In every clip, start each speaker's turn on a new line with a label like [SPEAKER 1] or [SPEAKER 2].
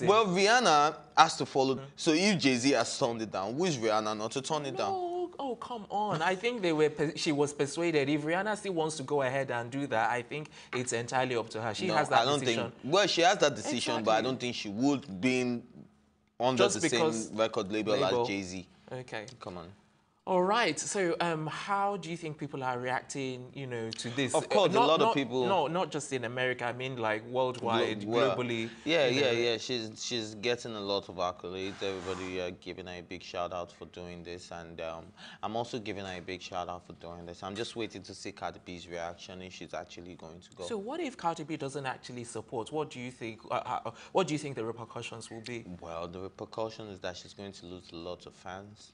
[SPEAKER 1] Well, Rihanna has to follow. So if Jay-Z has turned it down, who is Rihanna not to turn it down?
[SPEAKER 2] Oh, come on. I think she was persuaded. If Rihanna still wants to go ahead and do that, I think it's entirely up to her. She has that decision.
[SPEAKER 1] Well, she has that decision, but I don't think she would be under the same record label as Jay-Z.
[SPEAKER 2] Okay.
[SPEAKER 1] Come on.
[SPEAKER 2] All right. So, how do you think people are reacting, to this?
[SPEAKER 1] Of course, a lot of people.
[SPEAKER 2] No, not just in America. I mean, like worldwide, globally.
[SPEAKER 1] Yeah. She's getting a lot of accolades. Everybody giving her a big shout out for doing this, and I'm also giving her a big shout out for doing this. I'm just waiting to see Cardi B's reaction if she's actually going to go.
[SPEAKER 2] So, what if Cardi B doesn't actually support? What do you think? What do you think the repercussions will be?
[SPEAKER 1] Well, the repercussion is that she's going to lose a lot of fans.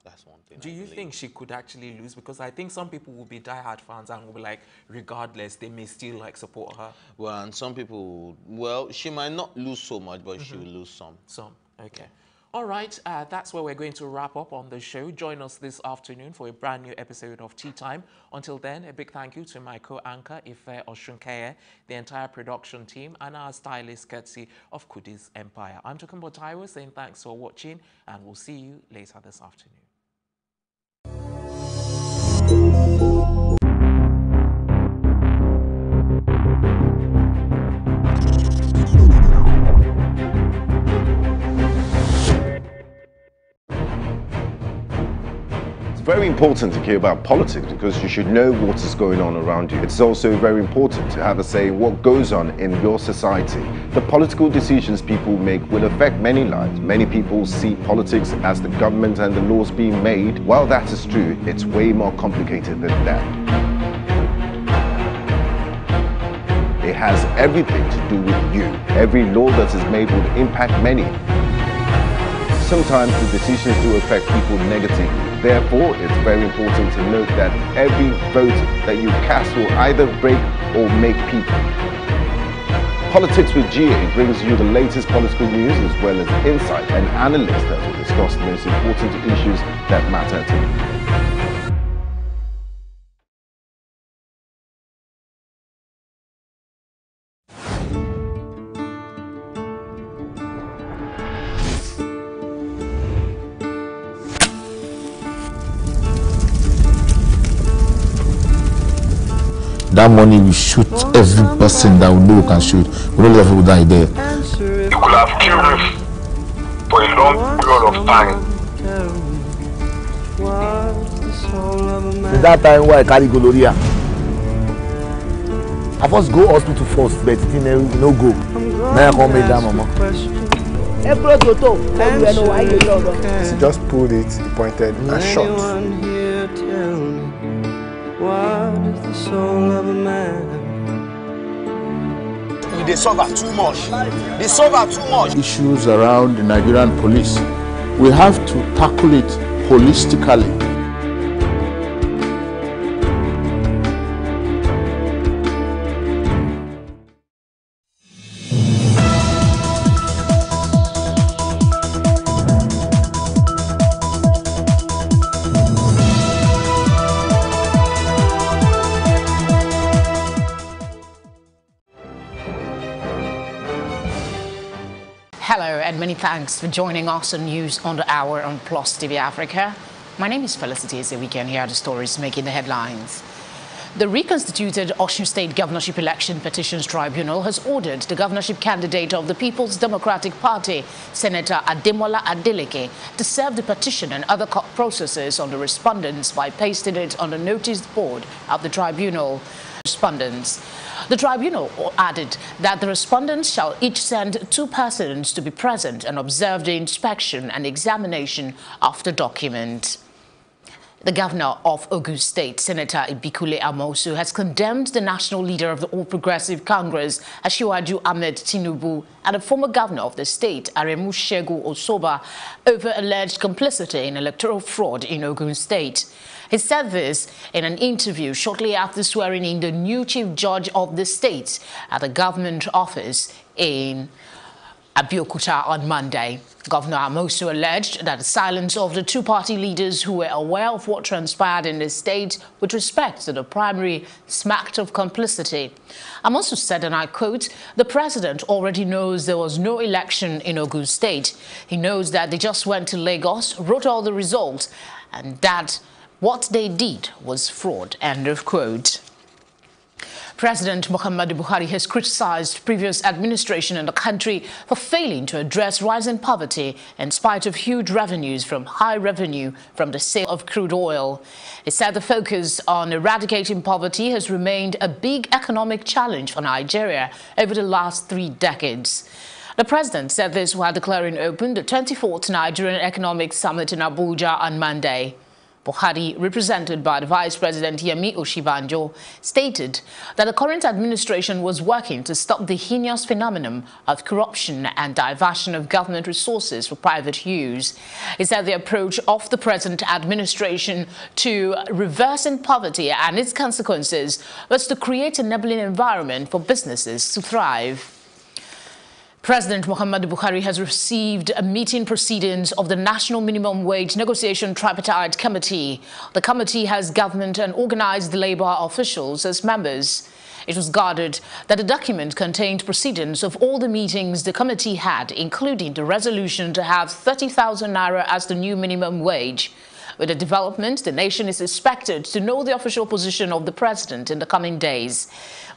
[SPEAKER 1] That's one thing.
[SPEAKER 2] Do you think she could actually lose? Because I think some people will be diehard fans and will be like, regardless, they may still support her.
[SPEAKER 1] Well, and some people, well, she might not lose so much, but she will lose some.
[SPEAKER 2] Some, okay. All right, that's where we're going to wrap up on the show. Join us this afternoon for a brand new episode of Tea Time. Until then, a big thank you to my co-anchor, Ife Oshunkeye, the entire production team, and our stylist, courtesy of Kudi's Empire. I'm Tokunbo Taiwo saying thanks for watching, and we'll see you later this afternoon.
[SPEAKER 3] It's very important to care about politics because you should know what is going on around you. It's also very important to have a say in what goes on in your society. The political decisions people make will affect many lives. Many people see politics as the government and the laws being made. While that is true, it's way more complicated than that. It has everything to do with you. Every law that is made will impact many. Sometimes the decisions do affect people negatively. Therefore, it's very important to note that every vote that you cast will either break or make people. Politics with GA brings you the latest political news as well as insight and analysts that will discuss the most important issues that matter to you.
[SPEAKER 4] That money will shoot every person that we know can shoot. We don't let people die there.
[SPEAKER 5] You could have killed me for a long period of time.
[SPEAKER 4] Is that time why I carry gonorrhea? I first go hospital first, but it no go. Now I come make that mama.
[SPEAKER 6] He just pulled it, he pointed and shot.
[SPEAKER 7] What is the soul of a man?
[SPEAKER 8] They suffer too much. They suffer too much.
[SPEAKER 4] Issues around the Nigerian police, we have to tackle it holistically.
[SPEAKER 9] Many thanks for joining us on News on the Hour on Plus TV Africa. My name is Felicity Eze. We can hear the stories making the headlines. The reconstituted Osun State Governorship Election Petitions Tribunal has ordered the governorship candidate of the People's Democratic Party, Senator Ademola Adeleke, to serve the petition and other court processes on the respondents by pasting it on the notice board of the tribunal. Respondents. The tribunal added that the respondents shall each send 2 persons to be present and observe the inspection and examination of the document. The governor of Ogun State, Senator Ibikule Amosu, has condemned the national leader of the All Progressive Congress, Asiwaju Ahmed Tinubu, and the former governor of the state, Aremu Segun Osoba, over alleged complicity in electoral fraud in Ogun State. He said this in an interview shortly after swearing in the new chief judge of the state at the government office in Abeokuta on Monday. Governor Amosu alleged that the silence of the two-party leaders who were aware of what transpired in the state with respect to the primary smacked of complicity. Amosu said, and I quote, "The president already knows there was no election in Ogun State. He knows that they just went to Lagos, wrote all the results, and that what they did was fraud." End of quote. President Muhammadu Buhari has criticized previous administration in the country for failing to address rising poverty in spite of huge revenues from high revenue from the sale of crude oil. He said the focus on eradicating poverty has remained a big economic challenge for Nigeria over the last 3 decades. The president said this while declaring open the 24th Nigerian Economic Summit in Abuja on Monday. Buhari, represented by the Vice President Yemi Oshibanjo, stated that the current administration was working to stop the heinous phenomenon of corruption and diversion of government resources for private use. He said the approach of the present administration to reversing poverty and its consequences was to create an enabling environment for businesses to thrive. President Muhammadu Buhari has received meeting proceedings of the National Minimum Wage Negotiation Tripartite Committee. The committee has government and organized labor officials as members. It was gathered that the document contained proceedings of all the meetings the committee had, including the resolution to have 30,000 naira as the new minimum wage. With the development, the nation is expected to know the official position of the president in the coming days.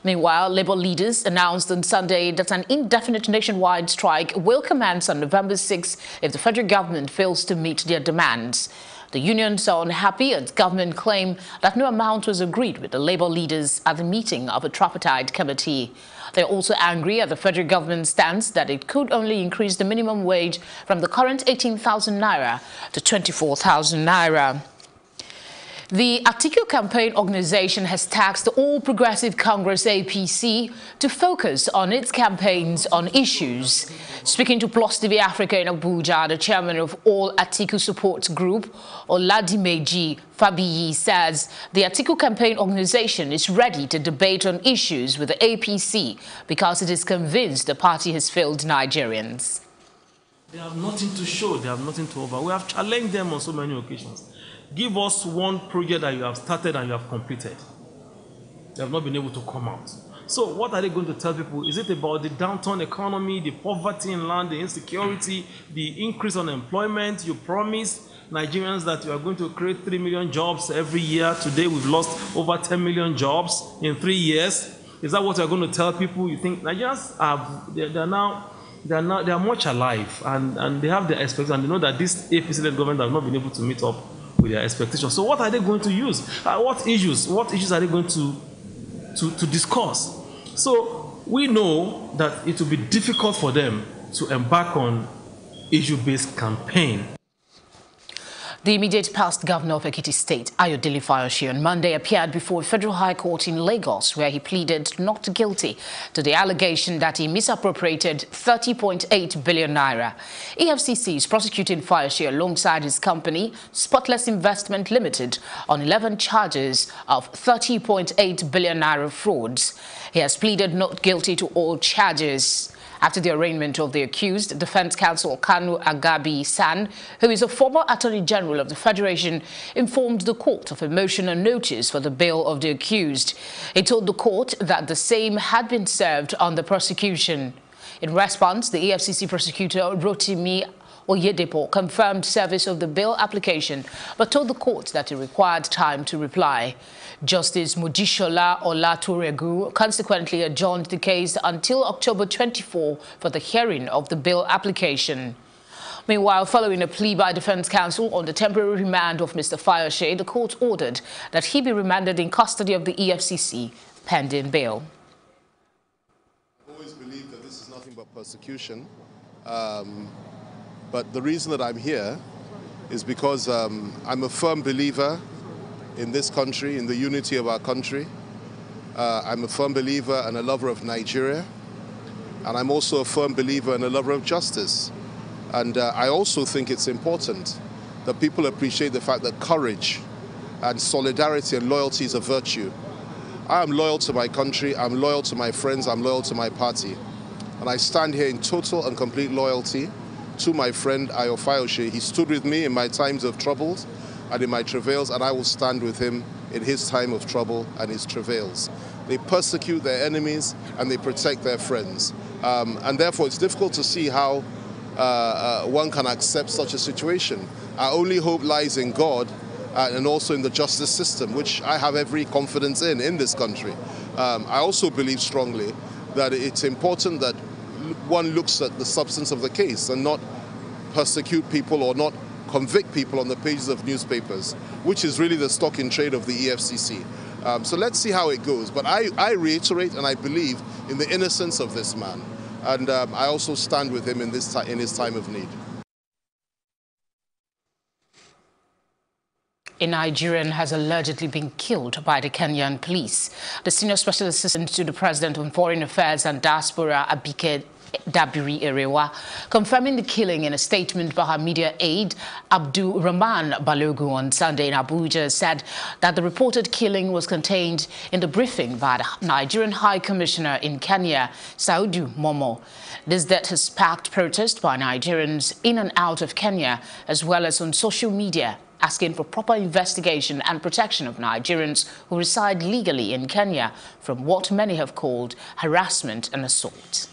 [SPEAKER 9] Meanwhile, Labour leaders announced on Sunday that an indefinite nationwide strike will commence on November 6 if the federal government fails to meet their demands. The unions are unhappy as government claim that no amount was agreed with the Labour leaders at the meeting of a tripartite committee. They're also angry at the federal government's stance that it could only increase the minimum wage from the current 18,000 naira to 24,000 naira. The Atiku campaign organization has tasked the All Progressive Congress APC to focus on its campaigns on issues. Speaking to Plus TV Africa in Abuja, the chairman of All Atiku Support Group, Oladimeji Fabiyi, says the Atiku campaign organization is ready to debate on issues with the APC because it is convinced the party has failed Nigerians.
[SPEAKER 10] They have nothing to show, they have nothing to offer. We have challenged them on so many occasions. Give us one project that you have started and you have completed. They have not been able to come out. So what are they going to tell people? Is it about the downturn economy, the poverty in land, the insecurity, the increase on employment? You promised Nigerians that you are going to create 3 million jobs every year. Today we've lost over 10 million jobs in 3 years. Is that what you're going to tell people? You think Nigerians they are much alive and they have their expectations and they know that this APC-led government has not been able to meet up with their expectations. So what are they going to use? What issues are they going to discuss? So we know that it will be difficult for them to embark on issue-based campaign.
[SPEAKER 9] The immediate past governor of Ekiti State, Ayodele Fayose, on Monday appeared before a federal high court in Lagos, where he pleaded not guilty to the allegation that he misappropriated 30.8 billion naira. EFCC is prosecuting Fayose alongside his company, Spotless Investment Limited, on 11 charges of 30.8 billion naira frauds. He has pleaded not guilty to all charges. After the arraignment of the accused, defense counsel Kanu Agabi-San, who is a former Attorney General of the Federation, informed the court of a motion and notice for the bail of the accused. He told the court that the same had been served on the prosecution. In response, the EFCC prosecutor Rotimi Oyedepo confirmed service of the bail application, but told the court that it required time to reply. Justice Mojishola Olatoregu consequently adjourned the case until October 24 for the hearing of the bail application. Meanwhile, following a plea by defense counsel on the temporary remand of Mr. Fayose, the court ordered that he be remanded in custody of the EFCC pending bail.
[SPEAKER 11] I've always believed that this is nothing but persecution. But the reason that I'm here is because I'm a firm believer in this country, in the unity of our country. I'm a firm believer and a lover of Nigeria. And I'm also a firm believer and a lover of justice. And I also think it's important that people appreciate the fact that courage and solidarity and loyalty is a virtue. I am loyal to my country, I'm loyal to my friends, I'm loyal to my party. And I stand here in total and complete loyalty to my friend Ayo Fayose. He stood with me in my times of troubles and in my travails, and I will stand with him in his time of trouble and his travails. They persecute their enemies and they protect their friends. And therefore, it's difficult to see how one can accept such a situation. Our only hope lies in God and also in the justice system, which I have every confidence in this country. I also believe strongly that it's important that one looks at the substance of the case and not persecute people or not convict people on the pages of newspapers, which is really the stock in trade of the EFCC. So let's see how it goes. But I reiterate and I believe in the innocence of this man. And I also stand with him in his time of need.
[SPEAKER 9] A Nigerian has allegedly been killed by the Kenyan police. The senior special assistant to the President on Foreign Affairs and Diaspora, Abike Dabiri Erewa, confirming the killing in a statement by her media aide, Abdul Rahman Balogu, on Sunday in Abuja, said that the reported killing was contained in the briefing by the Nigerian High Commissioner in Kenya, Saudu Momo. This death has sparked protest by Nigerians in and out of Kenya, as well as on social media, asking for proper investigation and protection of Nigerians who reside legally in Kenya from what many have called harassment and assault.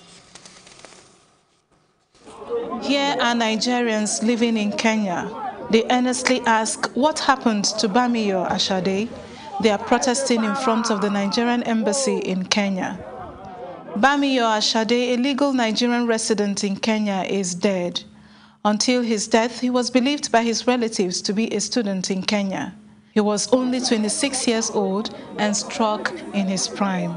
[SPEAKER 12] Here are Nigerians living in Kenya. They earnestly ask what happened to Bamiyo Ashade. They are protesting in front of the Nigerian embassy in Kenya. Bamiyo Ashade, a legal Nigerian resident in Kenya, is dead. Until his death, he was believed by his relatives to be a student in Kenya. He was only 26 years old and struck in his prime.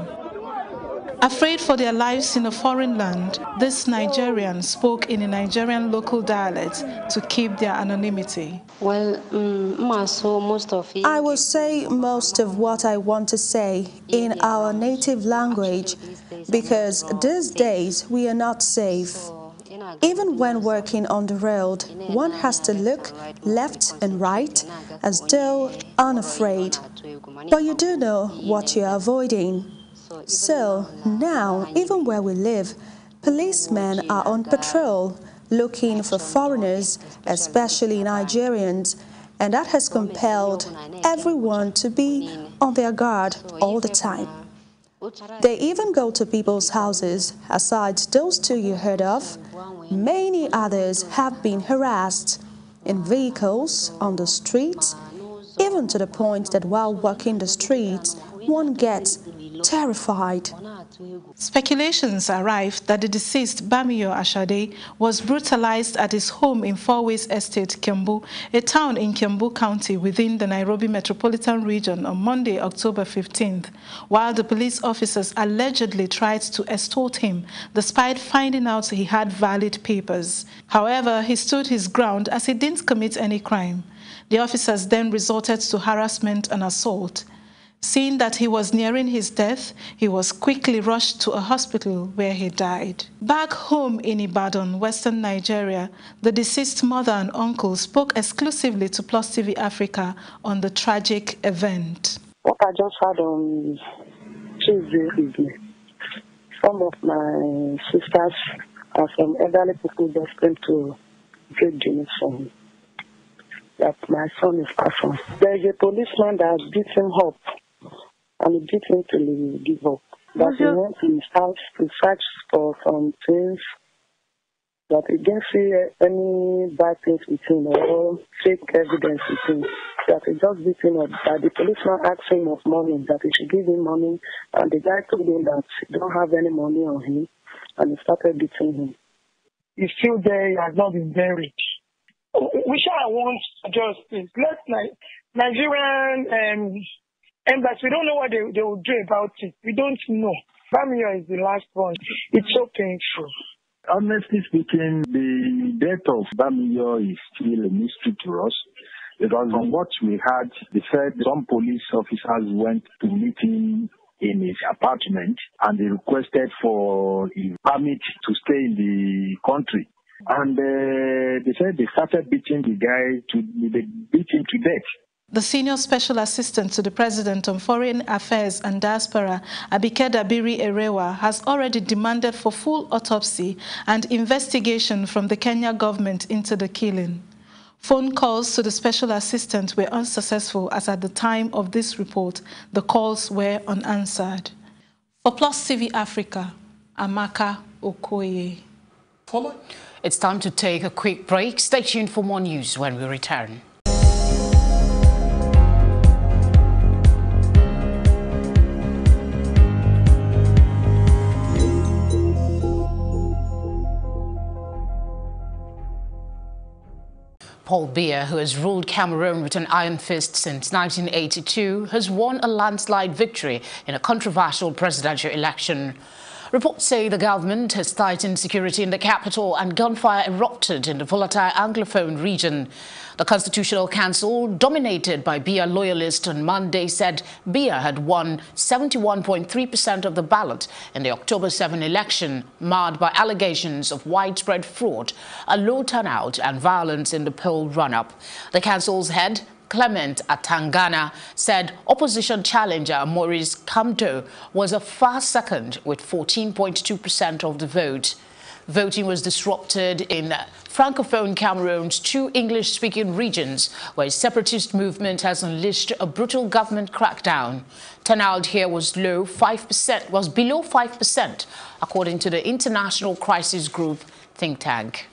[SPEAKER 12] Afraid for their lives in a foreign land, this Nigerian spoke in a Nigerian local dialect to keep their anonymity.
[SPEAKER 13] Well, I will say most of what I want to say in our native language, because these days we are not safe. Even when working on the road, one has to look left and right as though unafraid. But you do know what you are avoiding. So now, even where we live, policemen are on patrol looking for foreigners, especially Nigerians, and that has compelled everyone to be on their guard all the time. They even go to people's houses. Aside those two you heard of, many others have been harassed in vehicles, on the streets, even to the point that while walking the streets, one gets terrified.
[SPEAKER 12] Speculations arrive that the deceased Bamiyo Ashade was brutalized at his home in Four Ways Estate, Kiambu, a town in Kiambu County within the Nairobi metropolitan region, on Monday, October 15th, while the police officers allegedly tried to extort him despite finding out he had valid papers. However, he stood his ground as he didn't commit any crime. The officers then resorted to harassment and assault. Seeing that he was nearing his death, he was quickly rushed to a hospital where he died. Back home in Ibadan, Western Nigeria, the deceased mother and uncle spoke exclusively to Plus TV Africa on the tragic event.
[SPEAKER 14] What I just had on Tuesday evening, some of my sisters and some elderly people just came to get the news from me that my son is passing. There is a policeman that beat him up. And he beat him till he gave up. But he went to his house to search for some things that he didn't see any bad things with him or fake evidence with him. That he just beat him up. That the policeman asked him of money, that he should give him money. And the guy told him that he don't have any money on him. And he started beating him.
[SPEAKER 15] He's still there. He has not been buried. We shall want justice. Let Nigerian embassy, we don't know what they will do about it. We don't know. Bamiyo is the last one. It's so painful.
[SPEAKER 16] Honestly speaking, the death of Bamiyo is still a mystery to us. Because from what we heard, they said some police officers went to meet him in his apartment and they requested for his permit to stay in the country. And they said they started beating the guy, they beat him to death.
[SPEAKER 12] The Senior Special Assistant to the President on Foreign Affairs and Diaspora, Abike Dabiri Erewa, has already demanded for full autopsy and investigation from the Kenya government into the killing. Phone calls to the Special Assistant were unsuccessful, as at the time of this report, the calls were unanswered. For Plus TV Africa, Amaka Okoye.
[SPEAKER 9] It's time to take a quick break. Stay tuned for more news when we return. Paul Biya, who has ruled Cameroon with an iron fist since 1982, has won a landslide victory in a controversial presidential election. Reports say the government has tightened security in the capital and gunfire erupted in the volatile Anglophone region. The Constitutional Council, dominated by Biya loyalists, on Monday said Biya had won 71.3% of the ballot in the October 7 election, marred by allegations of widespread fraud, a low turnout and violence in the poll run-up. The council's head, Clement Atangana, said opposition challenger Maurice Kamto was a far second with 14.2% of the vote. Voting was disrupted in Francophone Cameroon's 2 English-speaking regions, where a separatist movement has unleashed a brutal government crackdown. Turnout here was below 5%, according to the International Crisis Group think tank.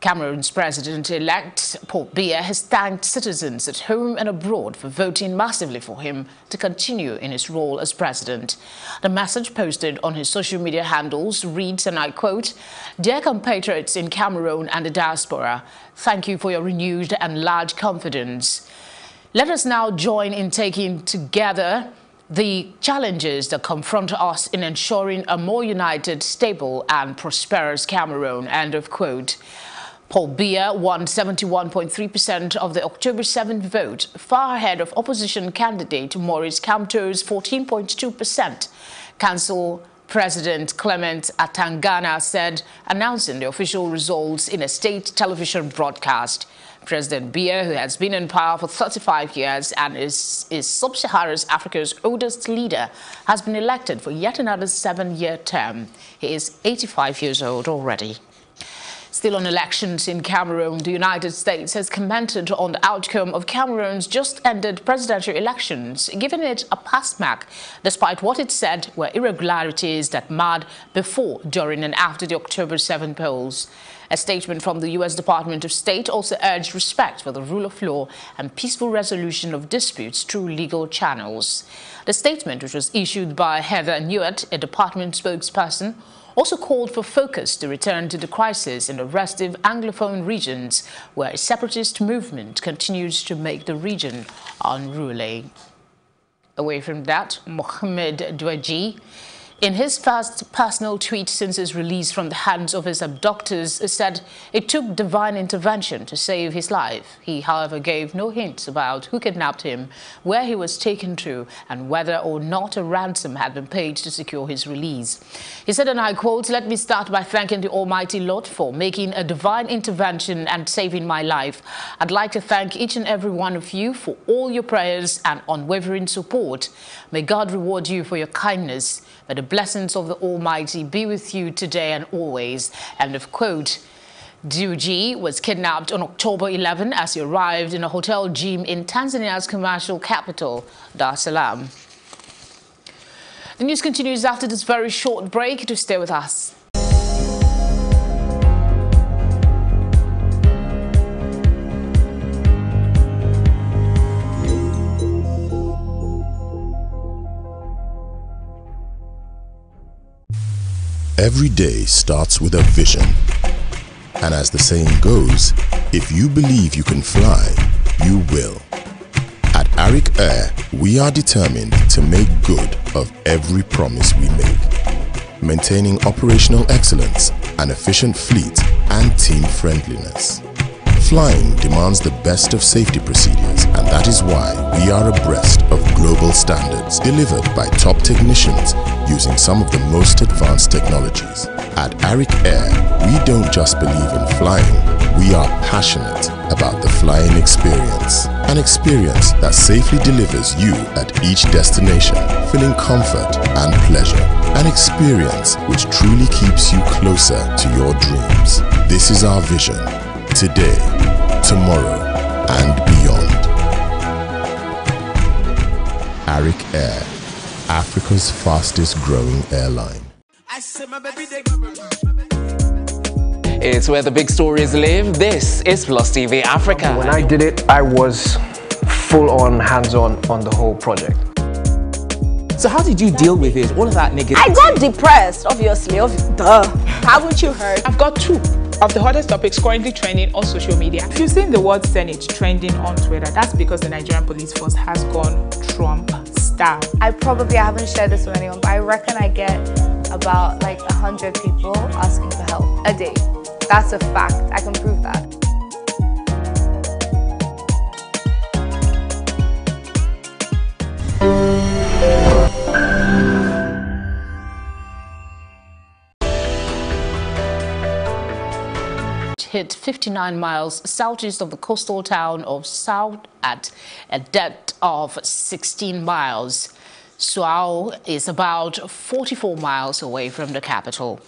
[SPEAKER 9] Cameroon's president-elect, Paul Biya, has thanked citizens at home and abroad for voting massively for him to continue in his role as president. The message posted on his social media handles reads, and I quote, "Dear compatriots in Cameroon and the diaspora, thank you for your renewed and large confidence. Let us now join in taking together the challenges that confront us in ensuring a more united, stable and prosperous Cameroon," end of quote. Paul Biya won 71.3% of the October 7th vote, far ahead of opposition candidate Maurice Kamto's 14.2%. Council President Clement Atangana said, announcing the official results in a state television broadcast. President Biya, who has been in power for 35 years and is Sub-Saharan Africa's oldest leader, has been elected for yet another 7-year term. He is 85 years old already. Still on elections in Cameroon, the United States has commented on the outcome of Cameroon's just-ended presidential elections, giving it a pass mark, despite what it said were irregularities that marred before, during and after the October 7 polls. A statement from the U.S. Department of State also urged respect for the rule of law and peaceful resolution of disputes through legal channels. The statement, which was issued by Heather Nauert, a department spokesperson, also called for focus to return to the crisis in the restive Anglophone regions, where a separatist movement continues to make the region unruly. Away from that, Mohamed Dweji, in his first personal tweet since his release from the hands of his abductors, said it took divine intervention to save his life. He, however, gave no hints about who kidnapped him, where he was taken to, and whether or not a ransom had been paid to secure his release. He said, and I quote, "Let me start by thanking the Almighty Lord for making a divine intervention and saving my life. I'd like to thank each and every one of you for all your prayers and unwavering support. May God reward you for your kindness. May the blessings of the Almighty be with you today and always," end of quote. Dweji was kidnapped on October 11 as he arrived in a hotel gym in Tanzania's commercial capital, Dar es Salaam. The news continues after this very short break. To stay with us.
[SPEAKER 17] Every day starts with a vision. And as the saying goes, if you believe you can fly, you will. At Arik Air, we are determined to make good of every promise we make, maintaining operational excellence, an efficient fleet, and team friendliness. Flying demands the best of safety procedures, and that is why we are abreast of global standards delivered by top technicians using some of the most advanced technologies. At Arik Air, we don't just believe in flying, we are passionate about the flying experience. An experience that safely delivers you at each destination, feeling comfort and pleasure. An experience which truly keeps you closer to your dreams. This is our vision. Today, tomorrow, and beyond. Arik Air, Africa's fastest growing airline.
[SPEAKER 2] It's where the big stories live. This is Plus TV Africa.
[SPEAKER 18] When I did it, I was full on, hands-on on the whole project.
[SPEAKER 2] So how did you deal with it? All of that negativity?
[SPEAKER 19] I got depressed, obviously. Duh. Haven't you heard?
[SPEAKER 20] I've got two of the hottest topics currently trending on social media. If you've seen the word Senate trending on Twitter, that's because the Nigerian police force has gone Trump style.
[SPEAKER 21] I haven't shared this with anyone, but I reckon I get about like 100 people asking for help a day. That's a fact. I can prove that.
[SPEAKER 9] Hit 59 miles southeast of the coastal town of South at a depth of 16 miles. Suau is about 44 miles away from the capital.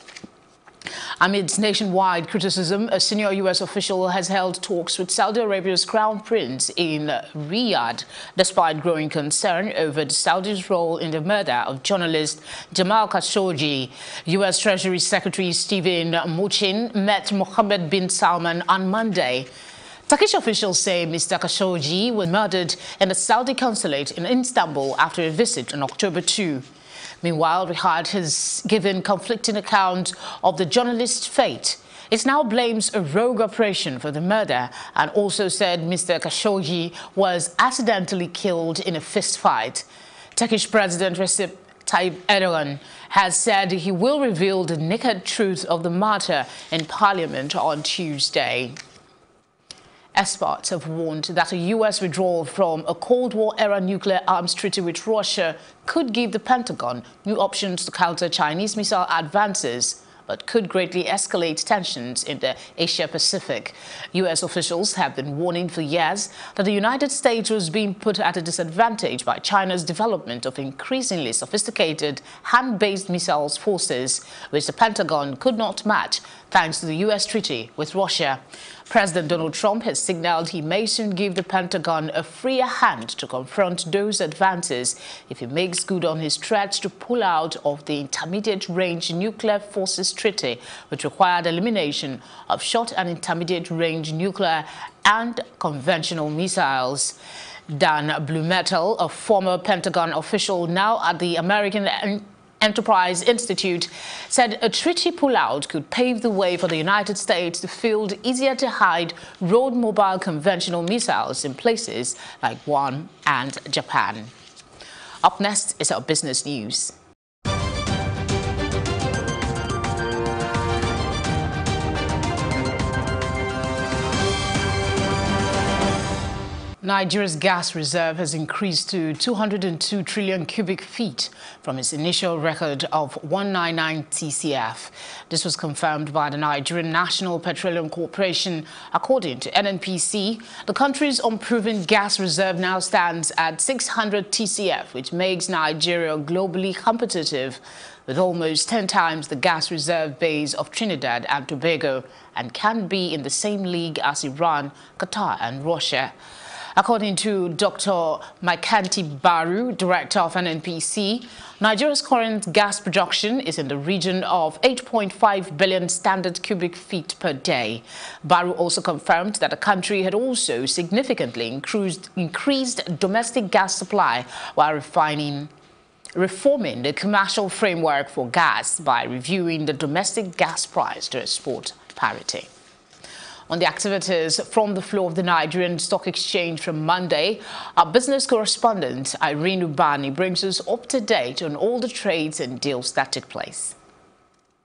[SPEAKER 9] Amidst nationwide criticism, a senior U.S. official has held talks with Saudi Arabia's Crown Prince in Riyadh, despite growing concern over the Saudi's role in the murder of journalist Jamal Khashoggi. U.S. Treasury Secretary Stephen Mnuchin met Mohammed bin Salman on Monday. Turkish officials say Mr. Khashoggi was murdered in the Saudi consulate in Istanbul after a visit on October 2. Meanwhile, Riyadh has given conflicting accounts of the journalist's fate. It now blames a rogue operation for the murder and also said Mr. Khashoggi was accidentally killed in a fistfight. Turkish President Recep Tayyip Erdogan has said he will reveal the naked truth of the matter in Parliament on Tuesday. Experts have warned that a U.S. withdrawal from a Cold War-era nuclear arms treaty with Russia could give the Pentagon new options to counter Chinese missile advances, but could greatly escalate tensions in the Asia-Pacific. U.S. officials have been warning for years that the United States was being put at a disadvantage by China's development of increasingly sophisticated hand-based missiles forces, which the Pentagon could not match thanks to the U.S. treaty with Russia. President Donald Trump has signaled he may soon give the Pentagon a freer hand to confront those advances if he makes good on his threats to pull out of the Intermediate-Range Nuclear Forces Treaty, which required elimination of short and intermediate-range nuclear and conventional missiles. Dan Blumenthal, a former Pentagon official now at the American Enterprise Institute, said a treaty pullout could pave the way for the United States to field easier-to-hide road-mobile conventional missiles in places like Guam and Japan. Up next is our business news. Nigeria's gas reserve has increased to 202 trillion cubic feet from its initial record of 199 TCF. This was confirmed by the Nigerian National Petroleum Corporation. According to NNPC, the country's unproven gas reserve now stands at 600 TCF, which makes Nigeria globally competitive, with almost 10 times the gas reserve base of Trinidad and Tobago, and can be in the same league as Iran, Qatar and Russia. According to Dr. Maikanti Baru, director of NNPC, Nigeria's current gas production is in the region of 8.5 billion standard cubic feet per day. Baru also confirmed that the country had also significantly increased domestic gas supply while reforming the commercial framework for gas by reviewing the domestic gas price to export parity. On the activities from the floor of the Nigerian Stock Exchange from Monday, our business correspondent Irene Ubani brings us up to date on all the trades and deals that took place.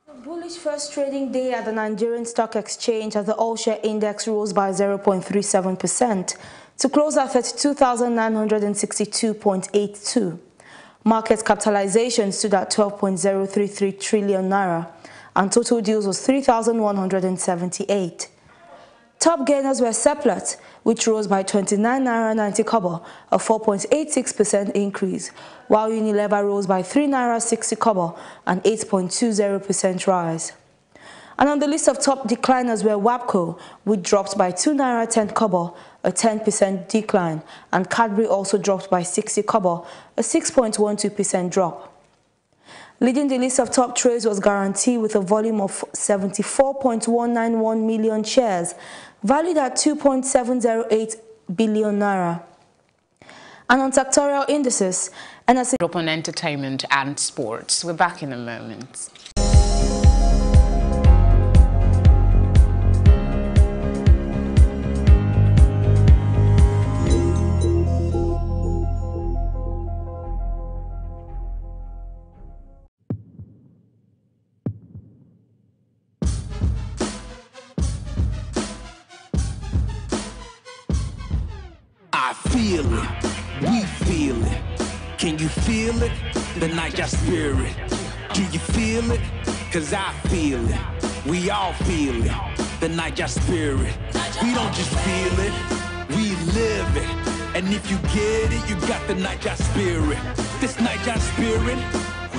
[SPEAKER 22] A bullish first trading day at the Nigerian Stock Exchange as the all-share index rose by 0.37% to close at 32,962.82. Market capitalization stood at 12.033 trillion naira and total deals was 3,178. Top gainers were Seplat, which rose by 29 naira 90 kobo, a 4.86% increase, while Unilever rose by 3 naira 60 kobo, an 8.20% rise. And on the list of top decliners were WAPCO, which dropped by 2 naira 10 kobo, a 10% decline, and Cadbury also dropped by 60 kobo, a 6.12% drop. Leading the list of top trades was Guarantee with a volume of 74.191 million shares, valued at 2.708 billion naira. And on sectorial indices, NSE
[SPEAKER 9] Drop on entertainment and sports. We're back in a moment.
[SPEAKER 1] I feel it, we feel it. Can you feel it? The Niger spirit. Do you feel it? Cause I feel it. We all feel it. The Niger spirit. We don't just feel it, we live it. And if you get it, you got the Niger spirit. This Niger spirit,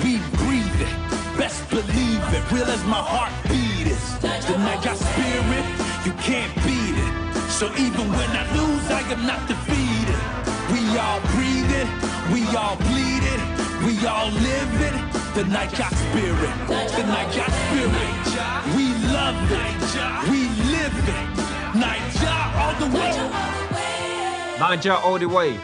[SPEAKER 1] we breathe it. Best believe it, real as my heartbeat is. The Niger spirit, you can't beat it. So even when I lose, I am not defeated. We all breathe it, we all bleed it, we all live it. The Niger spirit, the Niger spirit. We love it, we live it. Niger all the way.
[SPEAKER 3] Niger all the way.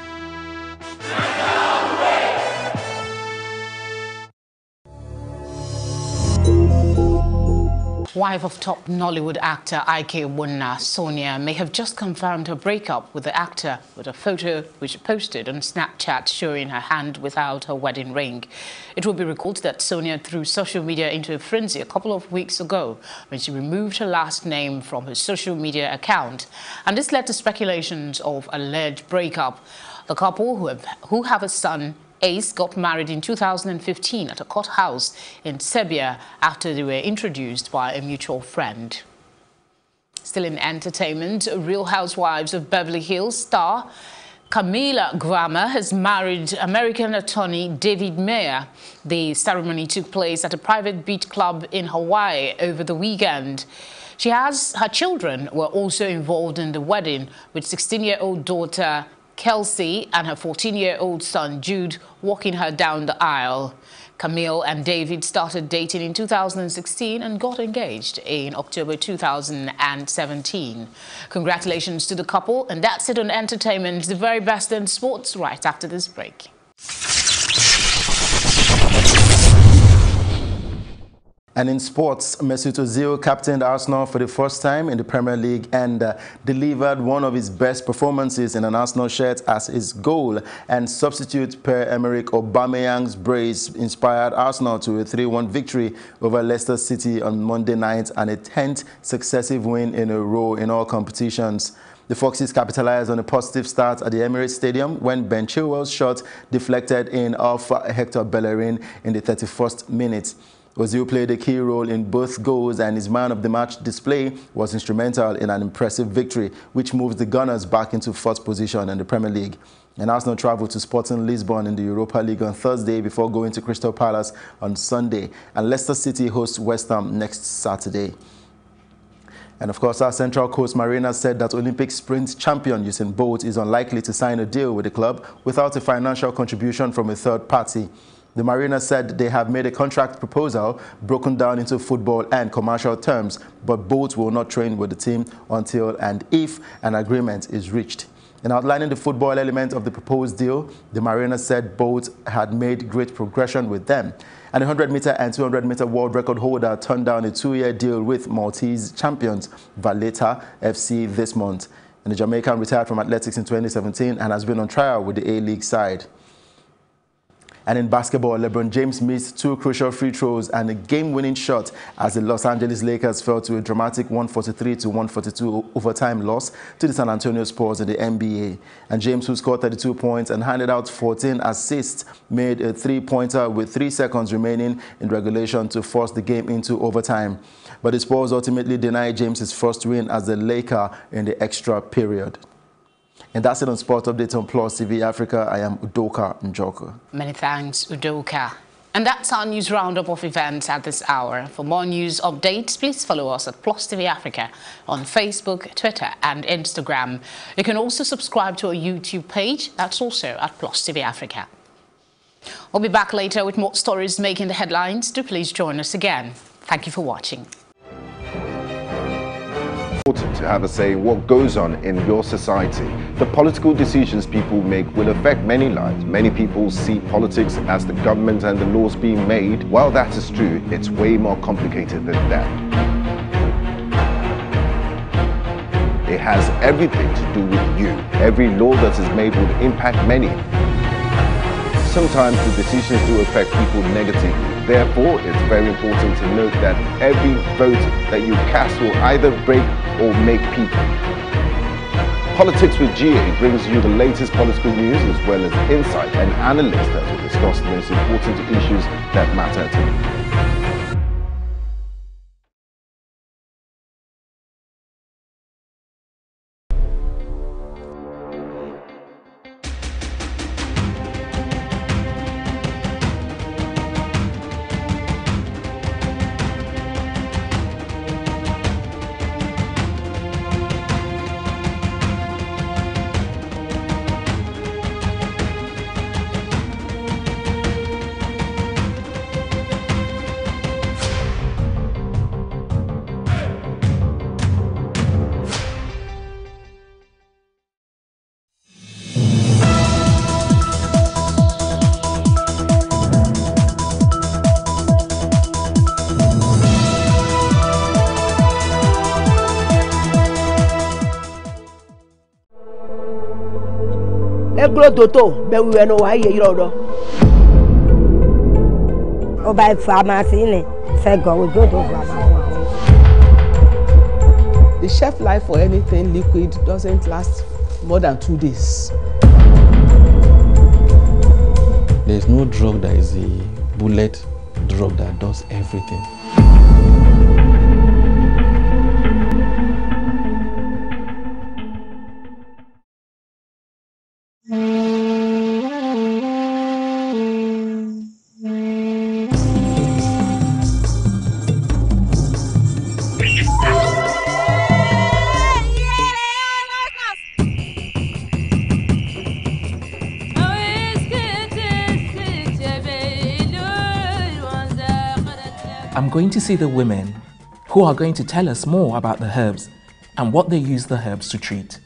[SPEAKER 9] Wife of top Nollywood actor Ike Wunna, Sonia, may have just confirmed her breakup with the actor with a photo which she posted on Snapchat showing her hand without her wedding ring. It will be recalled that Sonia threw social media into a frenzy a couple of weeks ago when she removed her last name from her social media account, and this led to speculations of alleged breakup. The couple, who have a son, Ace, got married in 2015 at a courthouse in Serbia after they were introduced by a mutual friend. Still in entertainment, Real Housewives of Beverly Hills star Camila Grammer has married American attorney David Mayer. The ceremony took place at a private beach club in Hawaii over the weekend. Her children were also involved in the wedding, with 16-year-old daughter Kelsey and her 14-year-old son Jude walking her down the aisle. Camille and David started dating in 2016 and got engaged in October 2017. Congratulations to the couple, and that's it on entertainment. The very best in sports right after this break.
[SPEAKER 23] And in sports, Mesut Ozil captained Arsenal for the first time in the Premier League and delivered one of his best performances in an Arsenal shirt as his goal. And substitute Pierre-Emerick Aubameyang's brace inspired Arsenal to a 3-1 victory over Leicester City on Monday night and a 10th successive win in a row in all competitions. The Foxes capitalized on a positive start at the Emirates Stadium when Ben Chilwell's shot deflected in off Hector Bellerin in the 31st minute. Ozil played a key role in both goals, and his man-of-the-match display was instrumental in an impressive victory, which moves the Gunners back into fourth position in the Premier League. And Arsenal travelled to Sporting Lisbon in the Europa League on Thursday before going to Crystal Palace on Sunday. And Leicester City hosts West Ham next Saturday. And of course, our Central Coast Mariners said that Olympic sprint champion Usain Bolt is unlikely to sign a deal with the club without a financial contribution from a third party. The Mariners said they have made a contract proposal broken down into football and commercial terms, but Bolt will not train with the team until and if an agreement is reached. In outlining the football element of the proposed deal, the Mariners said Bolt had made great progression with them. And the 100-meter and 200-meter world record holder turned down a 2-year deal with Maltese champions Valletta FC this month. And the Jamaican retired from athletics in 2017 and has been on trial with the A-League side. And in basketball, LeBron James missed 2 crucial free throws and a game-winning shot as the Los Angeles Lakers fell to a dramatic 143-142 overtime loss to the San Antonio Spurs in the NBA. And James, who scored 32 points and handed out 14 assists, made a 3-pointer with 3 seconds remaining in regulation to force the game into overtime. but the Spurs ultimately denied James his first win as the Laker in the extra period. And that's it on Sport Update on Plus TV Africa. I am Udoka Njoku.
[SPEAKER 9] Many thanks, Udoka. And that's our news roundup of events at this hour. For more news updates, please follow us at Plus TV Africa on Facebook, Twitter and Instagram. You can also subscribe to our YouTube page. That's also at Plus TV Africa. We'll be back later with more stories making the headlines. Do please join us again. Thank you for watching.
[SPEAKER 5] Important to have a say in what goes on in your society. The political decisions people make will affect many lives. Many people see politics as the government and the laws being made. While that is true, it's way more complicated than that. It has everything to do with you. Every law that is made will impact many. Sometimes the decisions do affect people negatively. Therefore, it's very important to note that every vote that you cast will either break or make people. Politics with GA brings you the latest political news as well as insight and analysts that will discuss the most important issues that matter to you.
[SPEAKER 6] Toto, but we know why you know. Oh, by pharmacy, go to.
[SPEAKER 7] The shelf life for anything liquid doesn't last more than 2 days.
[SPEAKER 24] There's no drug that is a bullet drug that does everything.
[SPEAKER 2] I'm going to see the women who are going to tell us more about the herbs and what they use the herbs to treat.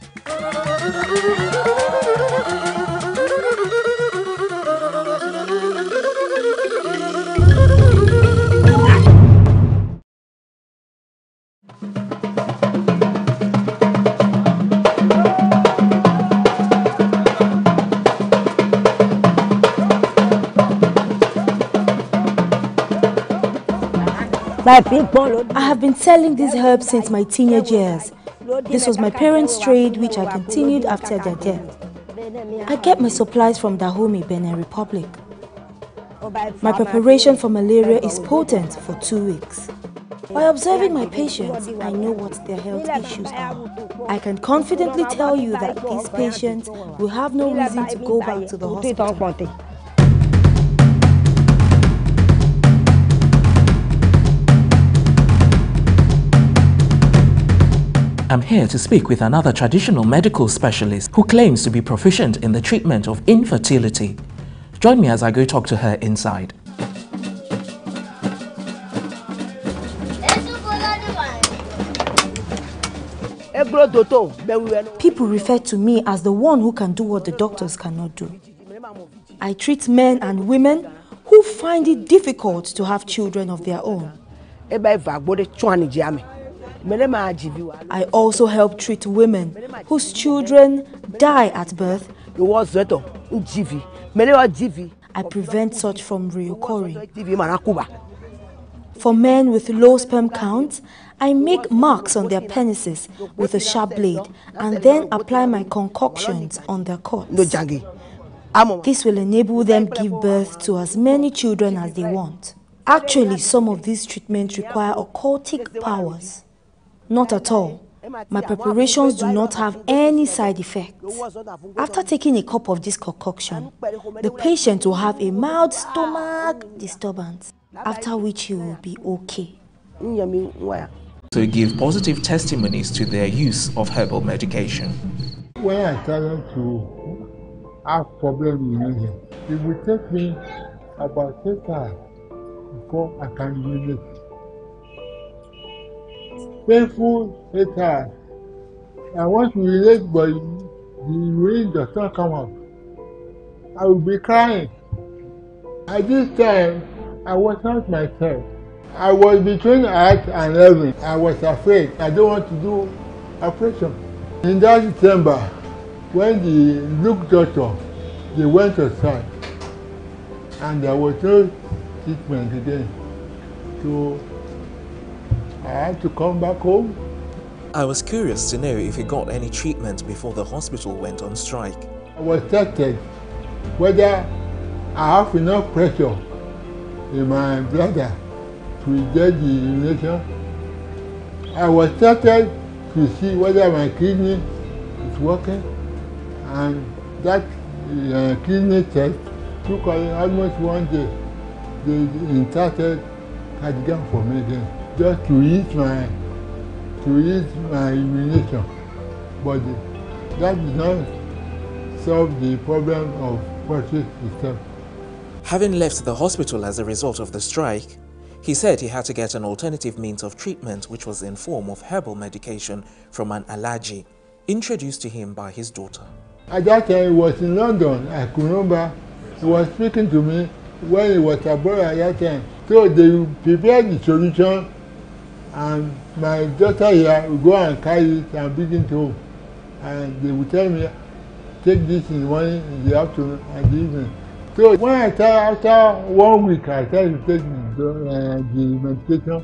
[SPEAKER 22] I have been selling these herbs since my teenage years. This was my parents' trade, which I continued after their death. I get my supplies from Dahomey, Benin Republic. My preparation for malaria is potent for 2 weeks. By observing my patients, I know what their health issues are. I can confidently tell you that these patients will have no reason to go back to the hospital.
[SPEAKER 2] I'm here to speak with another traditional medical specialist who claims to be proficient in the treatment of infertility. Join me as I go talk to her inside.
[SPEAKER 22] People refer to me as the one who can do what the doctors cannot do. I treat men and women who find it difficult to have children of their own. I also help treat women whose children die at birth. I prevent such from reoccurring. For men with low sperm count, I make marks on their penises with a sharp blade and then apply my concoctions on their cots. This will enable them give birth to as many children as they want. Actually, some of these treatments require occultic powers. Not at all. My preparations do not have any side effects. After taking a cup of this concoction, the patient will have a mild stomach disturbance, after which he will be okay.
[SPEAKER 2] To give positive testimonies to their use of herbal medication.
[SPEAKER 4] When I started to have problems with it, it would take me about 6 hours before I can urinate. Painful 8 hours. I want to urinate, but the urine does not come out. I will be crying. At this time, I was not myself. I was between 8 and 11. I was afraid. I don't want to do operation. In that December, when the Luke doctor, they went aside, and there was no treatment again. So I had to come back home.
[SPEAKER 2] I was curious to know if he got any treatment before the hospital went on strike.
[SPEAKER 4] I was tested whether I have enough pressure in my bladder to get the urination. I was tested to see whether my kidney is working, and that kidney test took almost 1 day. They inserted cardigan for me again, just to ease my urination. But that did not solve the problem of prostate itself.
[SPEAKER 2] Having left the hospital as a result of the strike, he said he had to get an alternative means of treatment, which was in form of herbal medication from an Alhaji, introduced to him by his daughter.
[SPEAKER 4] At that time, he was in London. I could remember he was speaking to me when he was abroad at that time. So they prepared the solution, and my daughter here will go and carry it and bring it home. And they would tell me, take this in the morning, in the afternoon, and the evening. So when I started, after 1 week, I started taking the medication.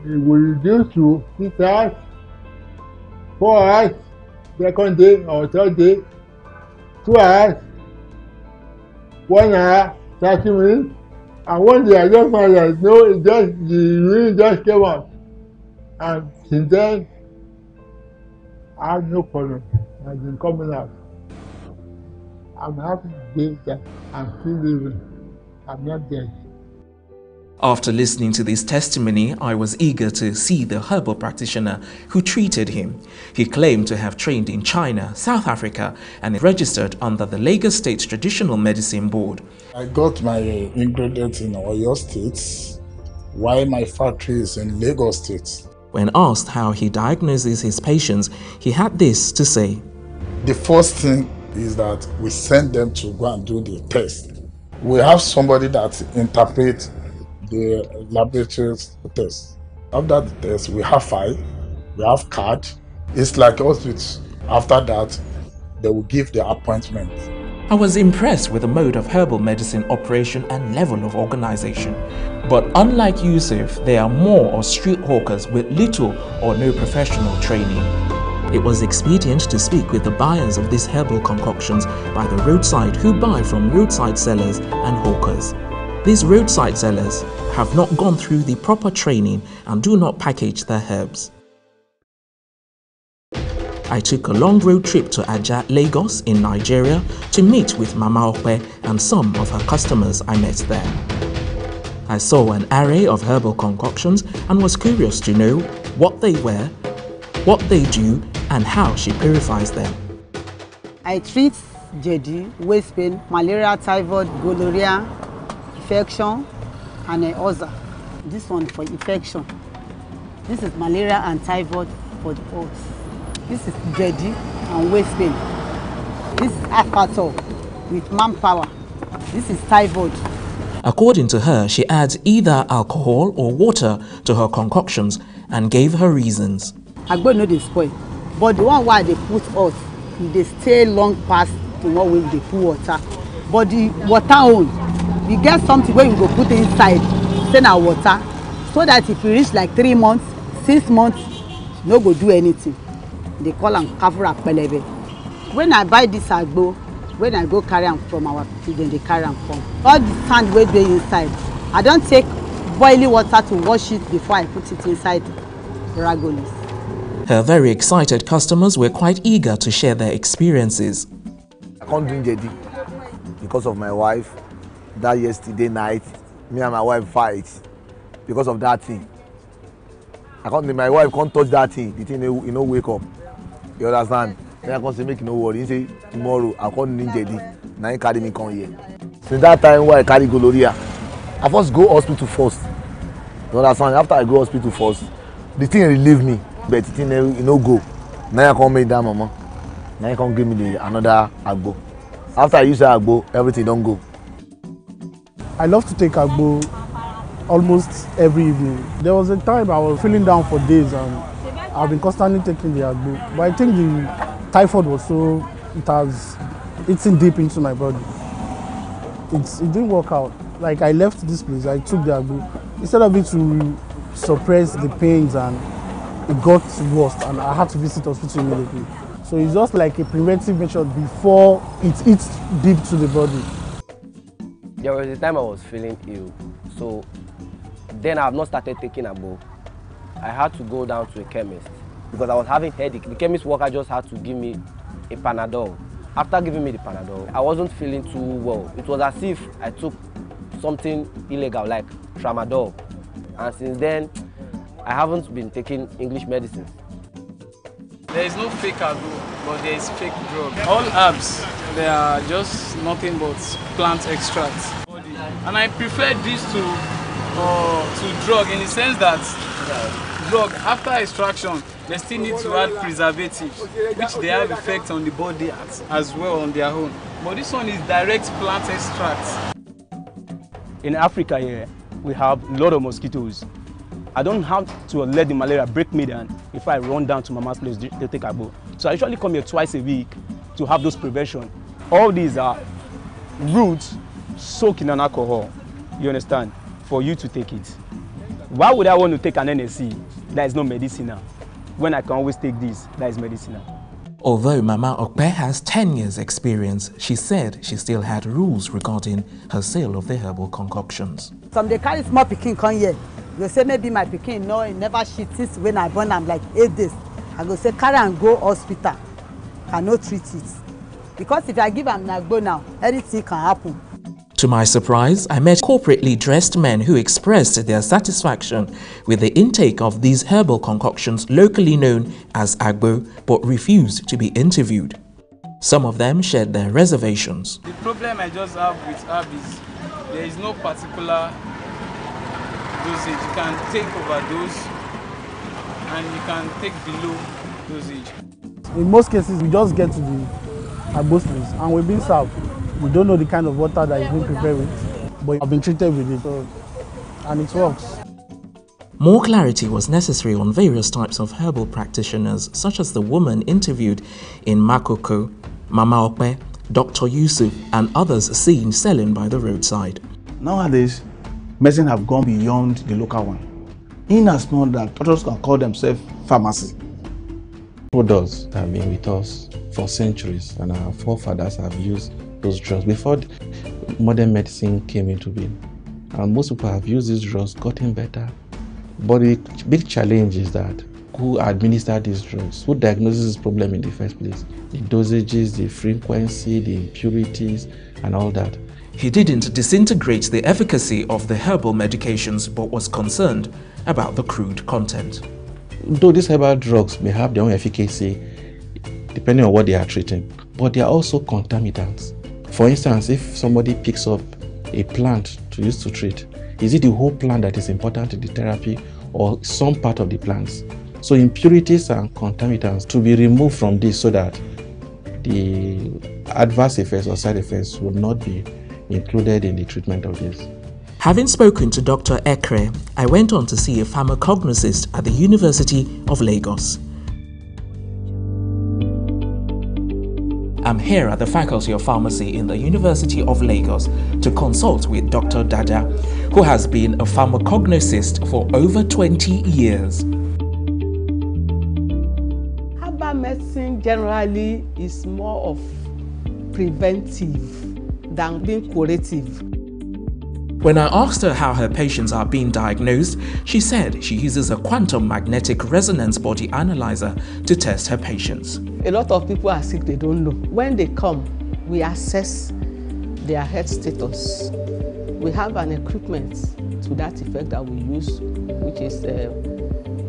[SPEAKER 4] It will reduce to 6 hours, 4 hours, second day or third day, 2 hours, 1 hour, 30 minutes. And one day I just found that the urine just came out. And since then, I have no problem. I've been coming out. I'm happy to say that I'm still living. I'm not dead.
[SPEAKER 2] After listening to this testimony, I was eager to see the herbal practitioner who treated him. He claimed to have trained in China, South Africa, and registered under the Lagos State Traditional Medicine Board.
[SPEAKER 8] I got my ingredients in Oyo State, while my factory is in Lagos State.
[SPEAKER 2] When asked how he diagnoses his patients, he had this to say.
[SPEAKER 8] The first thing is that we send them to go and do the test. We have somebody that interprets the laboratory test. After the test, we have file, we have card. It's like hospital. After that, they will give the appointment.
[SPEAKER 2] I was impressed with the mode of herbal medicine operation and level of organization. But unlike Yusuf, there are more of street hawkers with little or no professional training. It was expedient to speak with the buyers of these herbal concoctions by the roadside who buy from roadside sellers and hawkers. These roadside sellers have not gone through the proper training and do not package their herbs. I took a long road trip to Ajah, Lagos in Nigeria to meet with Mama Okpe and some of her customers I met there. I saw an array of herbal concoctions and was curious to know what they were, what they do, and how she purifies them.
[SPEAKER 10] I treat JD, waist pain, malaria, typhoid, gonorrhea, infection, and ulcer. This one for infection. This is malaria and typhoid for the odds. This is JD and waist pain. This is Afator with manpower. This is typhoid.
[SPEAKER 2] According to her, she adds either alcohol or water to her concoctions and gave her reasons.
[SPEAKER 10] I go know they spoil, but the one why they put us, they stay long past the one when they put water. But the water on, we get something where you go put inside, say na water, so that if you reach like 3 months, 6 months, no go do anything. They call am kafura pelebe. When I buy this agbo, when I go carry am from our people, then they carry am from. All the sand wey dey inside, I don't take boiling water to wash it before I put it inside rago leaf.
[SPEAKER 2] Her very excited customers were quite eager to share their experiences.
[SPEAKER 11] I can't drink JD because of my wife. That yesterday night, me and my wife fight because of that thing. My wife can't touch that thing. The thing, you know, wake up. You understand? Then I can't say make no worry. He say tomorrow I can't drink JD. Now he carry me come here. Since that time where I carry gonorrhea, I first go hospital first. You understand? After I go hospital first, the thing relieve me, but the thing you know go. Now I can't make that mama. Now I can't give me another agbo. After I use that agbo, everything don't go.
[SPEAKER 13] I love to take agbo almost every evening. There was a time I was feeling down for days and I've been constantly taking the agbo. But I think the typhoid was so, it has eaten deep into my body. It didn't work out. Like I left this place, I took the agbo. Instead of it to suppress the pains, and it got worse and I had to visit hospital immediately. So it's just like a preventive measure before it eats deep to the body.
[SPEAKER 14] There was a time I was feeling ill, so then I have not started taking agbo. I had to go down to a chemist because I was having headache. The chemist worker just had to give me a Panadol. After giving me the Panadol, I wasn't feeling too well. It was as if I took something illegal like tramadol. And since then, I haven't been taking English medicine.
[SPEAKER 15] There is no fake agbo, but there is fake drug. All herbs, they are just nothing but plant extracts. And I prefer this to drug in the sense that drug, after extraction, they still need to add preservatives, which they have effect on the body as well on their own. But this one is direct plant extracts.
[SPEAKER 25] In Africa here, we have a lot of mosquitoes. I don't have to let the malaria break me down if I run down to mama's place to take agbo. So I usually come here twice a week to have those prevention. All these are roots soaked in an alcohol, you understand, for you to take it. Why would I want to take an NSC that is not medicinal when I can always take this that is medicinal?
[SPEAKER 2] Although Mama Okpe has 10 years experience, she said she still had rules regarding her sale of the herbal concoctions.
[SPEAKER 10] Some they carry small pikin come here. They say maybe my pikin no, it never shit this when I born am like 8 days. I go say carry and go hospital. Cannot treat it. Because if I give am nagbo now, anything can happen.
[SPEAKER 2] To my surprise, I met corporately dressed men who expressed their satisfaction with the intake of these herbal concoctions locally known as agbo, but refused to be interviewed. Some of them shared their reservations.
[SPEAKER 15] The problem I just have with herb is there is no particular dosage. You can take overdose and you can take below dosage.
[SPEAKER 13] In most cases, we just get to the agbo place and we've been served. We don't know the kind of water that is being prepared with, but I've been treated with it, so, and it works.
[SPEAKER 2] More clarity was necessary on various types of herbal practitioners, such as the woman interviewed in Makoko, Mama Okpe, Dr. Yusuf, and others seen selling by the roadside.
[SPEAKER 26] Nowadays, medicine have gone beyond the local one. In as much that doctors can call themselves pharmacy.
[SPEAKER 24] Products have been with us for centuries, and our forefathers have used those drugs before modern medicine came into being. And most people have used these drugs, gotten better. But the big challenge is that who administer these drugs, who diagnoses this problem in the first place, the dosages, the frequency, the impurities, and all that.
[SPEAKER 2] He didn't disintegrate the efficacy of the herbal medications, but was concerned about the crude content.
[SPEAKER 24] Though these herbal drugs may have their own efficacy depending on what they are treating, but they are also contaminants. For instance, if somebody picks up a plant to use to treat, is it the whole plant that is important in the therapy or some part of the plants? So impurities and contaminants to be removed from this so that the adverse effects or side effects would not be included in the treatment of this.
[SPEAKER 2] Having spoken to Dr. Ekre, I went on to see a pharmacognosist at the University of Lagos. I'm here at the Faculty of Pharmacy in the University of Lagos to consult with Dr. Dada, who has been a pharmacognosist for over 20 years.
[SPEAKER 7] Herbal medicine generally is more of preventive than being curative.
[SPEAKER 2] When I asked her how her patients are being diagnosed, she said she uses a quantum magnetic resonance body analyzer to test her patients.
[SPEAKER 7] A lot of people are sick, they don't know. When they come, we assess their health status. We have an equipment to that effect that we use, which is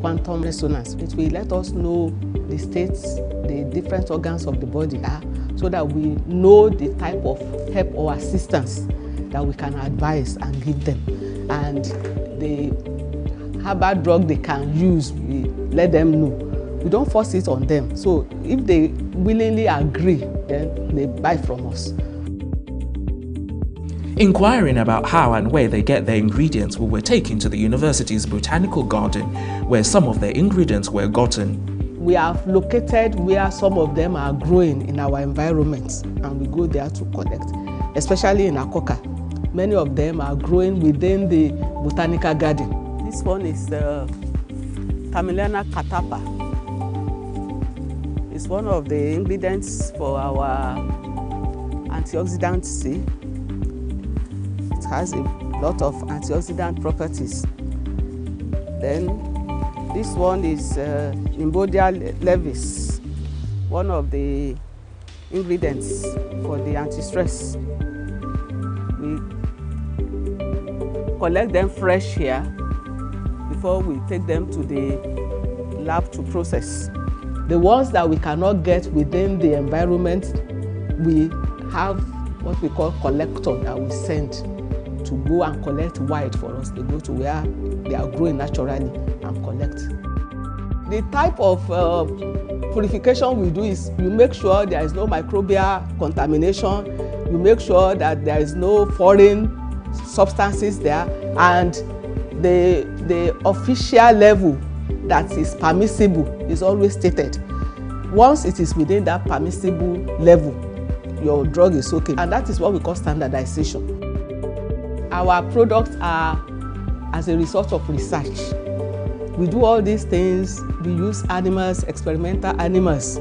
[SPEAKER 7] quantum resonance. It will let us know the states, the different organs of the body are, so that we know the type of help or assistance that we can advise and give them. And the herbal drug they can use, we let them know. We don't force it on them. So if they willingly agree, then they buy from us.
[SPEAKER 2] Inquiring about how and where they get their ingredients, we were taken to the university's botanical garden, where some of their ingredients were gotten.
[SPEAKER 7] We have located where some of them are growing in our environment, and we go there to collect, especially in Akoka. Many of them are growing within the botanical garden. This one is the Tamiliana catappa. It's one of the ingredients for our antioxidant C. It has a lot of antioxidant properties. Then this one is Nimbodia levis, one of the ingredients for the anti-stress. We collect them fresh here before we take them to the lab to process. The ones that we cannot get within the environment, we have what we call collector that we send to go and collect white for us. They go to where they are growing naturally and collect. The type of purification we do is you make sure there is no microbial contamination, you make sure that there is no foreign substances there, and the official level that is permissible is always stated. Once it is within that permissible level, your drug is okay, and that is what we call standardization. Our products are as a result of research. We do all these things, we use animals, experimental animals,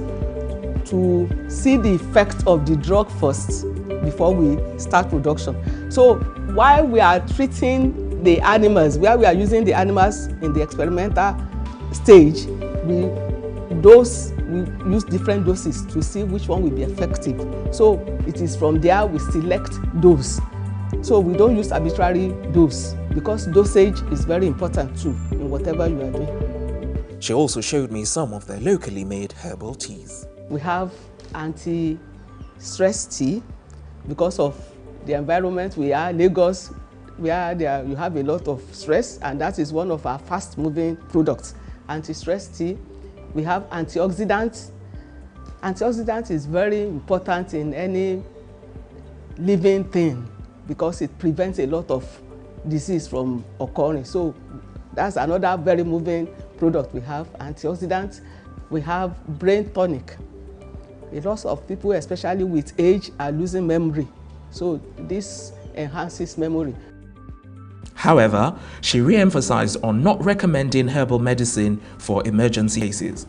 [SPEAKER 7] to see the effect of the drug first before we start production. So while we are treating the animals, where we are using the animals in the experimental stage, we use different doses to see which one will be effective. So it is from there we select dose. So we don't use arbitrary dose, because dosage is very important too in whatever you are doing.
[SPEAKER 2] She also showed me some of their locally made herbal teas.
[SPEAKER 7] We have anti-stress tea because of the environment we are, Lagos, where you have a lot of stress, and that is one of our fast-moving products. Anti-stress tea. We have antioxidants. Antioxidant is very important in any living thing because it prevents a lot of disease from occurring. So that's another very moving product we have. Antioxidants. We have brain tonic. A lot of people, especially with age, are losing memory. So this enhances memory.
[SPEAKER 2] However, she re-emphasized on not recommending herbal medicine for emergency cases.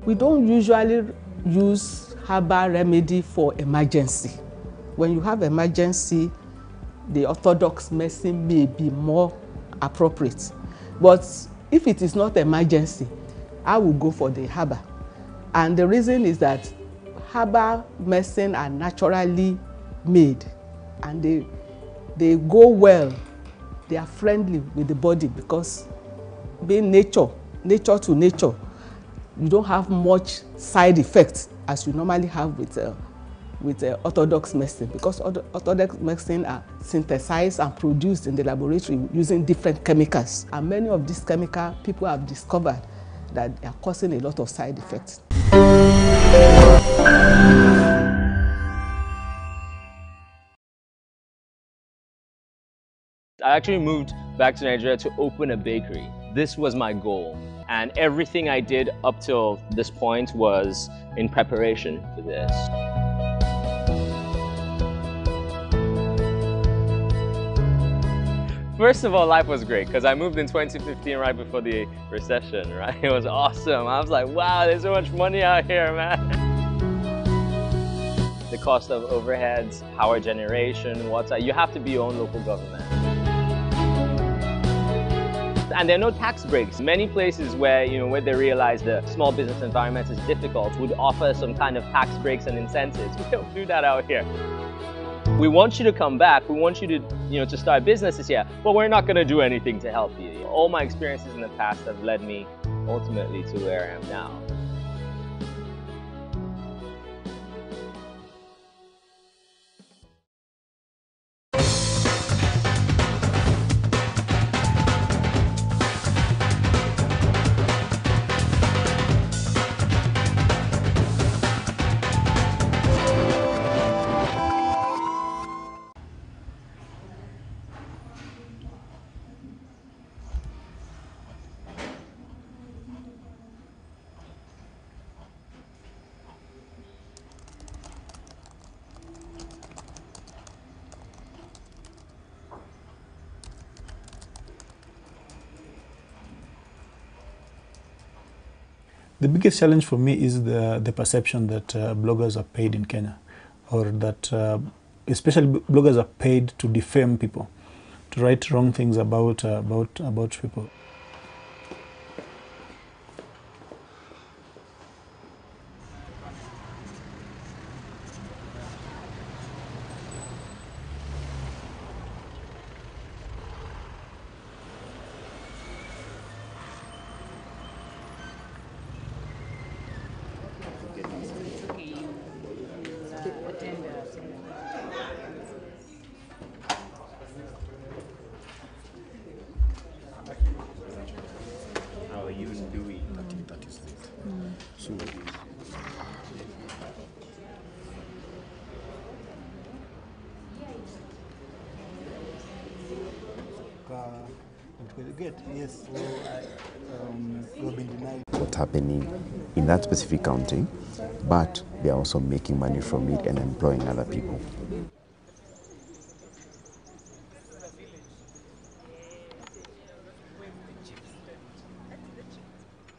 [SPEAKER 7] We don't usually use herbal remedy for emergency. When you have emergency, the orthodox medicine may be more appropriate. But if it is not emergency, I will go for the herbal. And the reason is that herbal medicine are naturally made, and they go well. They are friendly with the body because being nature to nature, you don't have much side effects as you normally have with orthodox medicine, because orthodox medicine are synthesized and produced in the laboratory using different chemicals. And many of these chemicals, people have discovered that they are causing a lot of side effects.
[SPEAKER 12] I actually moved back to Nigeria to open a bakery. This was my goal, and everything I did up till this point was in preparation for this. First of all, life was great because I moved in 2015 right before the recession, right? It was awesome. I was like, wow, there's so much money out here, man. The cost of overheads, power generation, water, you have to be your own local government. And there are no tax breaks. Many places where, where they realize the small business environment is difficult would offer some kind of tax breaks and incentives. We don't do that out here. We want you to come back. We want you to, to start businesses here, but we're not going to do anything to help you. All my experiences in the past have led me ultimately to where I am now.
[SPEAKER 13] The biggest challenge for me is the perception that bloggers are paid in Kenya, or that especially bloggers are paid to defame people, to write wrong things about people.
[SPEAKER 16] What's happening in that specific county, but they are also making money from it and employing other people.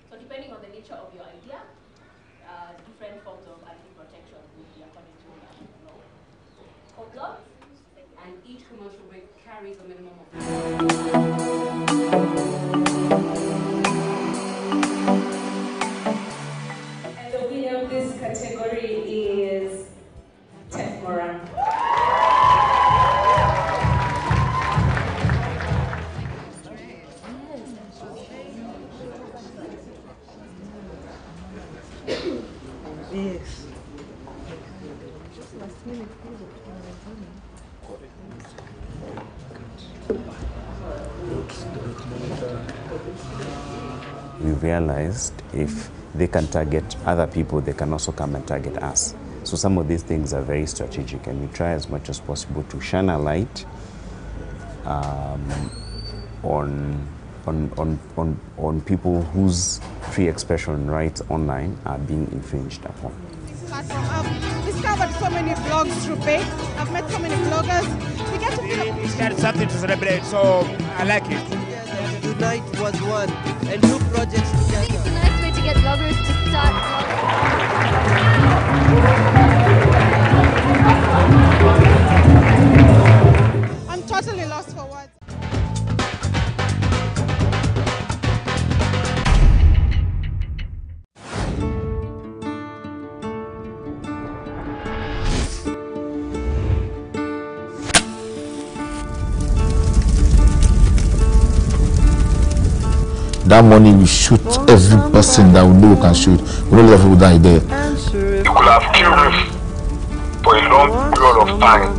[SPEAKER 17] So depending on the nature of your idea, different forms of IP protection will be according to law. For blogs, and each commercial break carries a minimum of this category is Tefmora.
[SPEAKER 18] Yes.
[SPEAKER 16] We realized if they can target other people, they can also come and target us. So some of these things are very strategic, and we try as much as possible to shine a light on people whose free expression rights online are being infringed upon.
[SPEAKER 19] I've discovered so many blogs through Bake. I've met so many bloggers. We get to feel
[SPEAKER 20] it's got something to celebrate, so I like it.
[SPEAKER 21] Unite was one and do projects together.
[SPEAKER 27] It's a nice way to get bloggers to start
[SPEAKER 19] blogging. I'm totally lost for words.
[SPEAKER 8] That money we shoot every person that we know can shoot. We don't let people die there.
[SPEAKER 28] You could have killed us for a long period of time.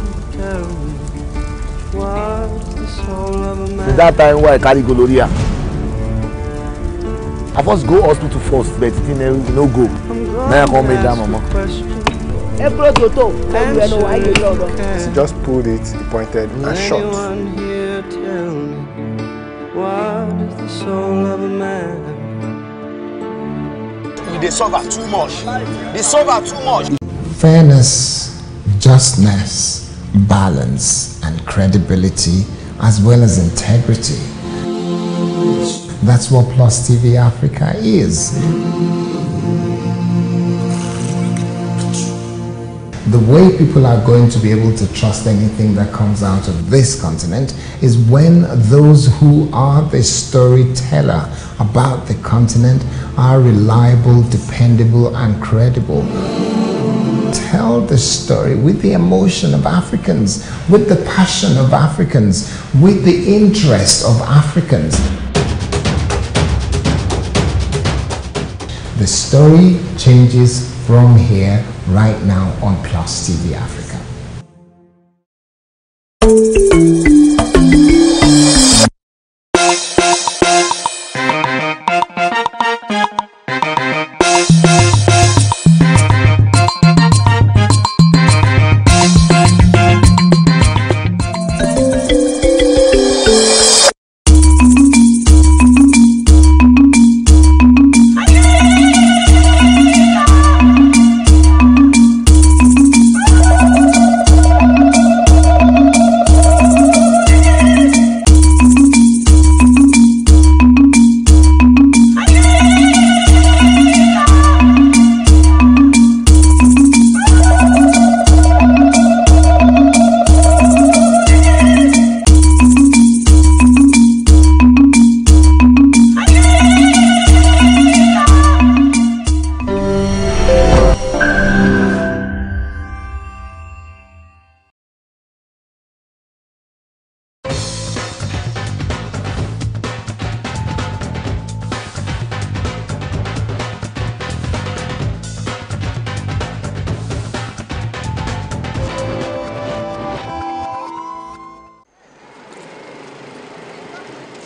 [SPEAKER 11] At that time why I carry gonorrhea. I first go hospital first, but it no go. Now I come make that mama.
[SPEAKER 29] He just pulled it, he pointed and shot.
[SPEAKER 21] What is the soul of a man?
[SPEAKER 30] They suffer too much. They suffer too much.
[SPEAKER 31] Fairness, justness, balance, and credibility, as well as integrity. That's what Plus TV Africa is. The way people are going to be able to trust anything that comes out of this continent is when those who are the storyteller about the continent are reliable, dependable, and credible. Tell the story with the emotion of Africans, with the passion of Africans, with the interest of Africans. The story changes from here right now on Plus TV Africa.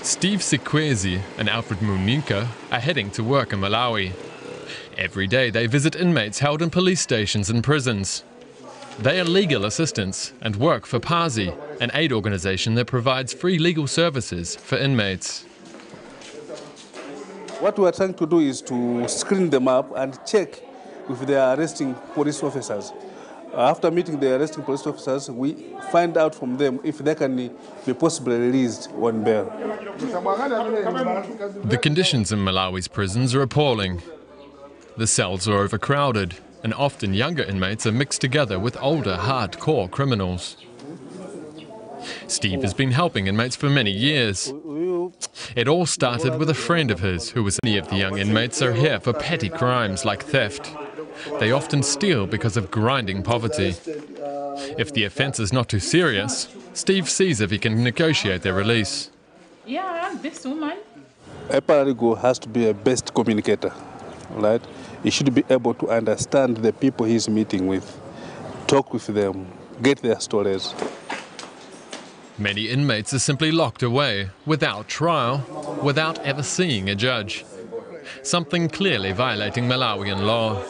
[SPEAKER 1] Steve Sikwezi and Alfred Muninka are heading to work in Malawi. Every day they visit inmates held in police stations and prisons. They are legal assistants and work for PASI, an aid organization that provides free legal services for inmates.
[SPEAKER 3] What we are trying to do is to screen them up and check if they are arresting police officers. After meeting the arresting police officers, we find out from them if they can be possibly released on bail.
[SPEAKER 1] The conditions in Malawi's prisons are appalling. The cells are overcrowded, and often younger inmates are mixed together with older, hardcore criminals. Steve has been helping inmates for many years. It all started with a friend of his who was many of the young inmates are here for petty crimes like theft. They often steal because of grinding poverty. If the offence is not too serious, Steve sees if he can negotiate their release.
[SPEAKER 3] Yeah, this woman. A paralegal has to be a best communicator, right? He should be able to understand the people he's meeting with, talk with them, get their stories.
[SPEAKER 1] Many inmates are simply locked away, without trial, without ever seeing a judge. Something clearly violating Malawian law.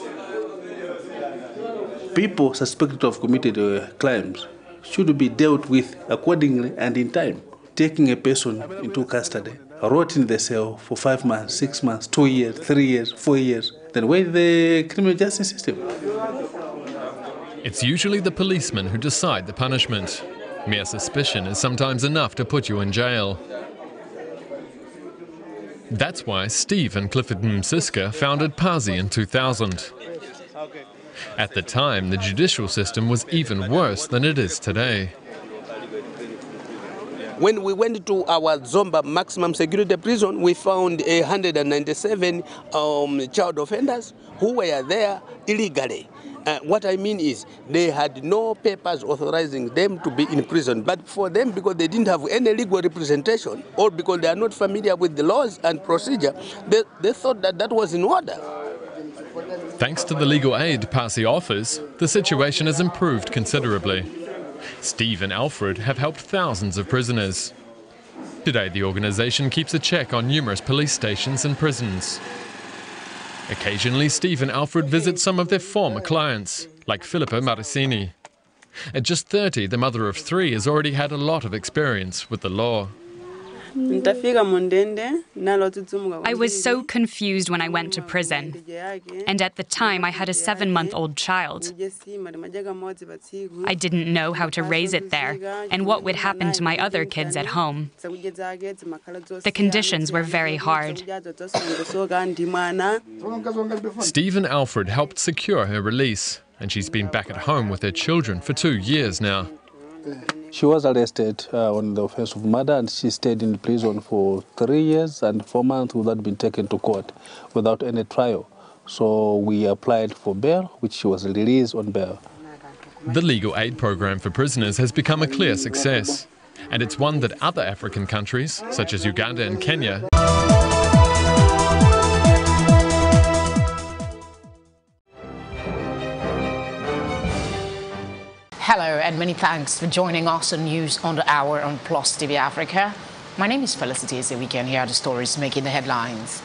[SPEAKER 3] People suspected of committed crimes should be dealt with accordingly and in time. Taking a person into custody, rot in the cell for 5 months, 6 months, 2 years, 3 years, 4 years, then where is the criminal justice system?
[SPEAKER 1] It's usually the policemen who decide the punishment. Mere suspicion is sometimes enough to put you in jail. That's why Steve and Clifford Msiska founded PASI in 2000. At the time, the judicial system was even worse than it is today.
[SPEAKER 4] When we went to our Zomba maximum security prison, we found 197 child offenders who were there illegally. What I mean is they had no papers authorizing them to be in prison. But for them, because they didn't have any legal representation or because they are not familiar with the laws and procedure, they thought that that was in order.
[SPEAKER 1] Thanks to the legal aid PASI offers, the situation has improved considerably. Steve and Alfred have helped thousands of prisoners. Today, the organization keeps a check on numerous police stations and prisons. Occasionally, Steve and Alfred visit some of their former clients, like Philippa Maricini. At just 30, the mother of 3 has already had a lot of experience with the law.
[SPEAKER 5] I was so confused when I went to prison. And at the time, I had a 7-month-old child. I didn't know how to raise it there and what would happen to my other kids at home. The conditions were very hard.
[SPEAKER 1] Steve and Alfred helped secure her release, and she's been back at home with her children for 2 years now.
[SPEAKER 3] She was arrested on the offense of murder, and she stayed in prison for 3 years and 4 months without being taken to court, without any trial. So we applied for bail, which she was released on bail.
[SPEAKER 1] The legal aid program for prisoners has become a clear success, and it's one that other African countries, such as Uganda and Kenya,
[SPEAKER 6] Hello and many thanks for joining us on News on the Hour on Plus TV Africa. My name is Felicity Eze. We can hear the stories making the headlines.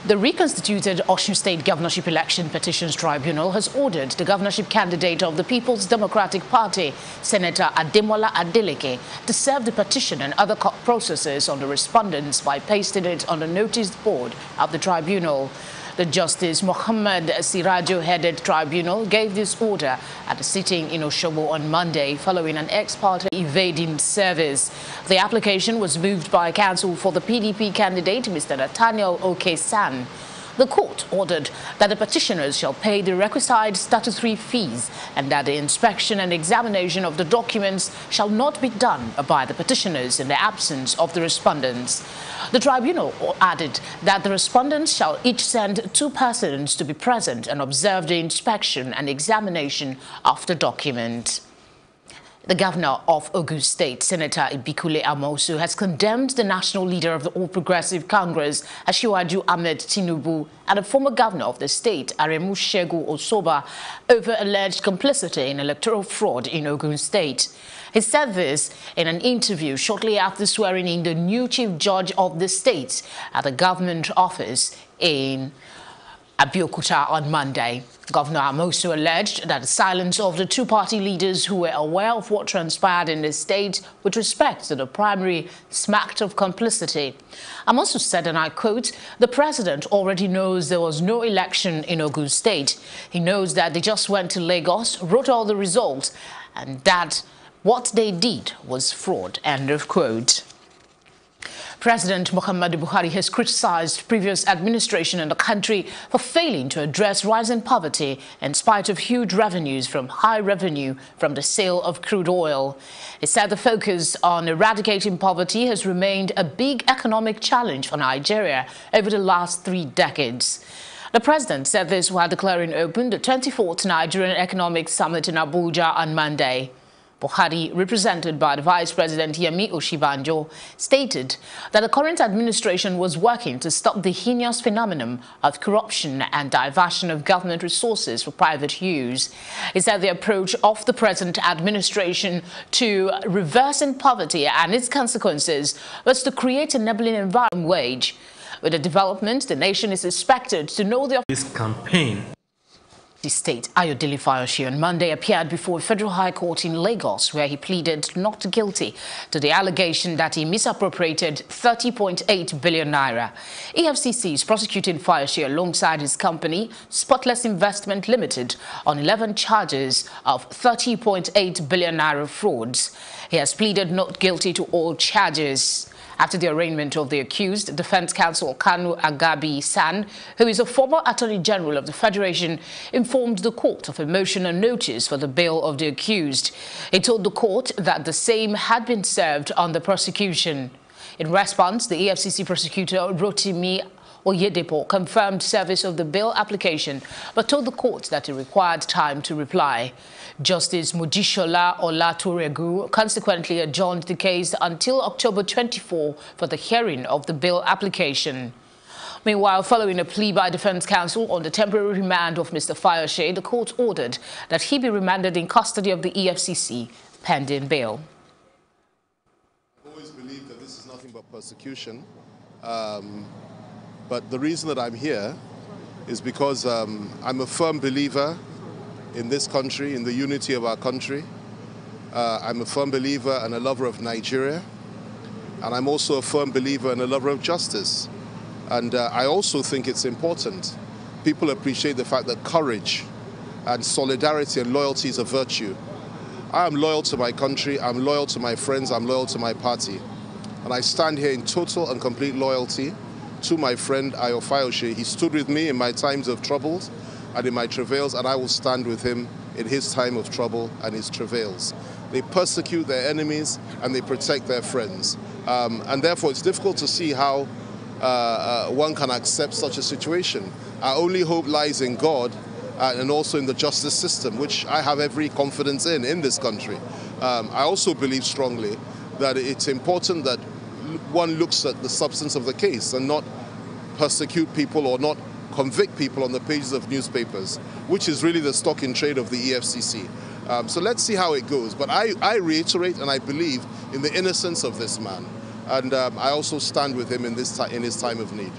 [SPEAKER 6] The reconstituted Osun State Governorship Election Petitions Tribunal has ordered the governorship candidate of the People's Democratic Party, Senator Ademola Adeleke, to serve the petition and other court processes on the respondents by pasting it on the notice board of the tribunal. The Justice Mohammed Sirajo-headed tribunal gave this order at a sitting in Osogbo on Monday following an ex parte evading service. The application was moved by counsel for the PDP candidate, Mr. Nathaniel Okesan. The court ordered that the petitioners shall pay the requisite statutory fees and that the inspection and examination of the documents shall not be done by the petitioners in the absence of the respondents. The tribunal added that the respondents shall each send 2 persons to be present and observe the inspection and examination of the document. The governor of Ogun State, Senator Ibikule Amosu, has condemned the national leader of the All Progressive Congress, Asiwaju Ahmed Tinubu, and the former governor of the state, Aremu Shegu Osoba, over alleged complicity in electoral fraud in Ogun State. He said this in an interview shortly after swearing in the new chief judge of the state at the government office in Abeokuta on Monday. Governor Amosu alleged that the silence of the 2 party leaders who were aware of what transpired in the state with respect to the primary smacked of complicity. Amosu said, and I quote, "The president already knows there was no election in Ogun State. He knows that they just went to Lagos, wrote all the results, and that what they did was fraud," end of quote. President Muhammadu Buhari has criticized previous administration in the country for failing to address rising poverty in spite of huge revenues from high revenue from the sale of crude oil. He said the focus on eradicating poverty has remained a big economic challenge for Nigeria over the last 3 decades. The president said this while declaring open the 24th Nigerian Economic Summit in Abuja on Monday. Buhari, represented by the Vice President Yemi Oshibanjo, stated that the current administration was working to stop the heinous phenomenon of corruption and diversion of government resources for private use. He said the approach of the present administration to reversing poverty and its consequences was to create an enabling environment wage. With the development, the nation is expected to know this campaign. The state, Ayodele Fayose, on Monday appeared before a federal high court in Lagos, where he pleaded not guilty to the allegation that he misappropriated 30.8 billion naira. EFCC is prosecuting Fayose alongside his company, Spotless Investment Limited, on 11 charges of 30.8 billion naira frauds. He has pleaded not guilty to all charges. After the arraignment of the accused, Defense Counsel Kanu Agabi San, who is a former Attorney General of the Federation, informed the court of a motion and notice for the bail of the accused. He told the court that the same had been served on the prosecution. In response, the EFCC prosecutor Rotimi Oyedepo confirmed service of the bail application, but told the court that it required time to reply. Justice Mojisola Olatoregu consequently adjourned the case until October 24 for the hearing of the bail application. Meanwhile, following a plea by defense counsel on the temporary remand of Mr. Fayose, the court ordered that he be remanded in custody of the EFCC pending bail.
[SPEAKER 9] I've always believed that this is nothing but persecution. But the reason that I'm here is because I'm a firm believer in this country, in the unity of our country. I'm a firm believer and a lover of Nigeria. And I'm also a firm believer and a lover of justice. And I also think it's important. People appreciate the fact that courage and solidarity and loyalty is a virtue. I am loyal to my country, I'm loyal to my friends, I'm loyal to my party. And I stand here in total and complete loyalty to my friend Ayo Fayose. He stood with me in my times of troubles, and in my travails, and I will stand with him in his time of trouble and his travails. They persecute their enemies and they protect their friends. And therefore, it's difficult to see how one can accept such a situation. Our only hope lies in God and also in the justice system, which I have every confidence in this country. I also believe strongly that it's important that one looks at the substance of the case and not persecute people or not convict people on the pages of newspapers, which is really the stock in trade of the EFCC. So let's see how it goes. But I reiterate and I believe in the innocence of this man. And I also stand with him in his time of need.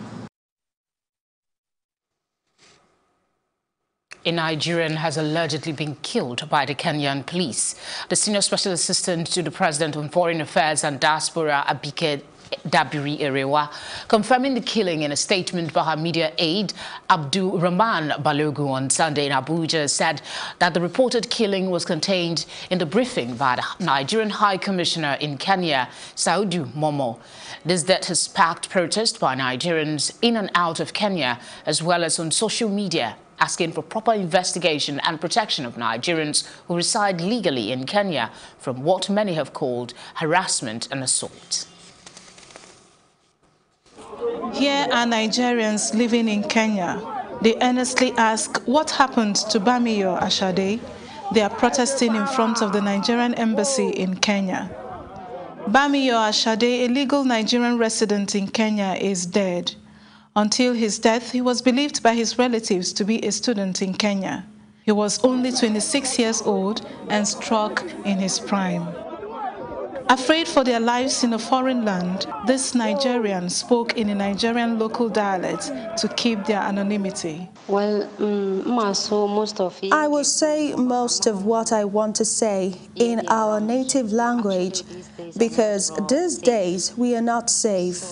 [SPEAKER 6] A Nigerian has allegedly been killed by the Kenyan police. The senior special assistant to the President on Foreign Affairs and Diaspora, Abike Dabiri Erewa, confirming the killing in a statement by her media aide, Abdul Rahman Balogu, on Sunday in Abuja, said that the reported killing was contained in the briefing by the Nigerian High Commissioner in Kenya, Saudu Momo. This death has sparked protest by Nigerians in and out of Kenya, as well as on social media, asking for proper investigation and protection of Nigerians who reside legally in Kenya from what many have called harassment and assault.
[SPEAKER 2] Here are Nigerians living in Kenya. They earnestly ask what happened to Bamiyo Ashade. They are protesting in front of the Nigerian embassy in Kenya. Bamiyo Ashade, a legal Nigerian resident in Kenya, is dead. Until his death, he was believed by his relatives to be a student in Kenya. He was only 26 years old and struck in his prime. Afraid for their lives in a foreign land, this Nigerian spoke in a Nigerian local dialect to keep their anonymity.
[SPEAKER 7] Well, I will say most of what I want to say in our native language, because these days we are not safe.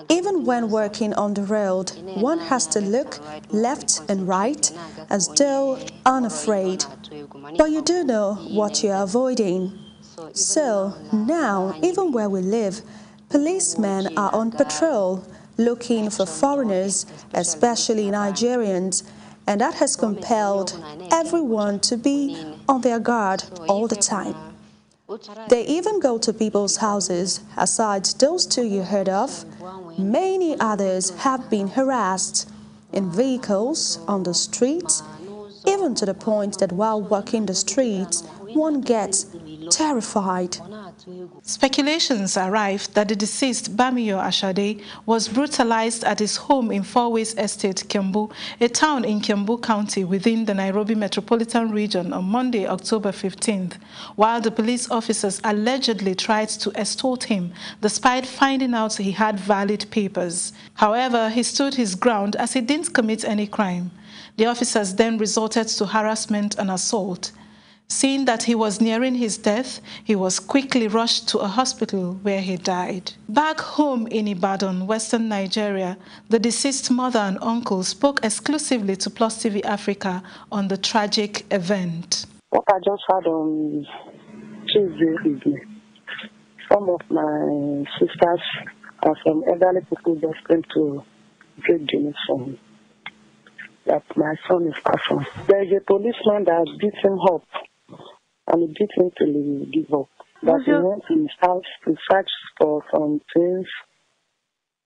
[SPEAKER 7] Even when working on the road, one has to look left and right as though unafraid. But you do know what you are avoiding. So now, even where we live, policemen are on patrol looking for foreigners, especially Nigerians, and that has compelled everyone to be on their guard all the time. They even go to people's houses. Aside those two you heard of, many others have been harassed in vehicles, on the streets, even to the point that while walking the streets, one gets terrified.
[SPEAKER 2] Speculations are rife that the deceased Bamiyo Ashade was brutalized at his home in Fourways Estate, Kiambu, a town in Kiambu County within the Nairobi metropolitan region, on Monday, October 15th, while the police officers allegedly tried to extort him despite finding out he had valid papers. However, he stood his ground as he didn't commit any crime. The officers then resorted to harassment and assault. Seeing that he was nearing his death, he was quickly rushed to a hospital where he died. Back home in Ibadan, Western Nigeria, the deceased mother and uncle spoke exclusively to Plus TV Africa on the tragic event.
[SPEAKER 10] What I just had on Tuesday evening, some of my sisters and some elderly people just came to get the news from me that my son is passing. There is a policeman that beat him up. And he beat him till he gave up. But he went to his house to search for some things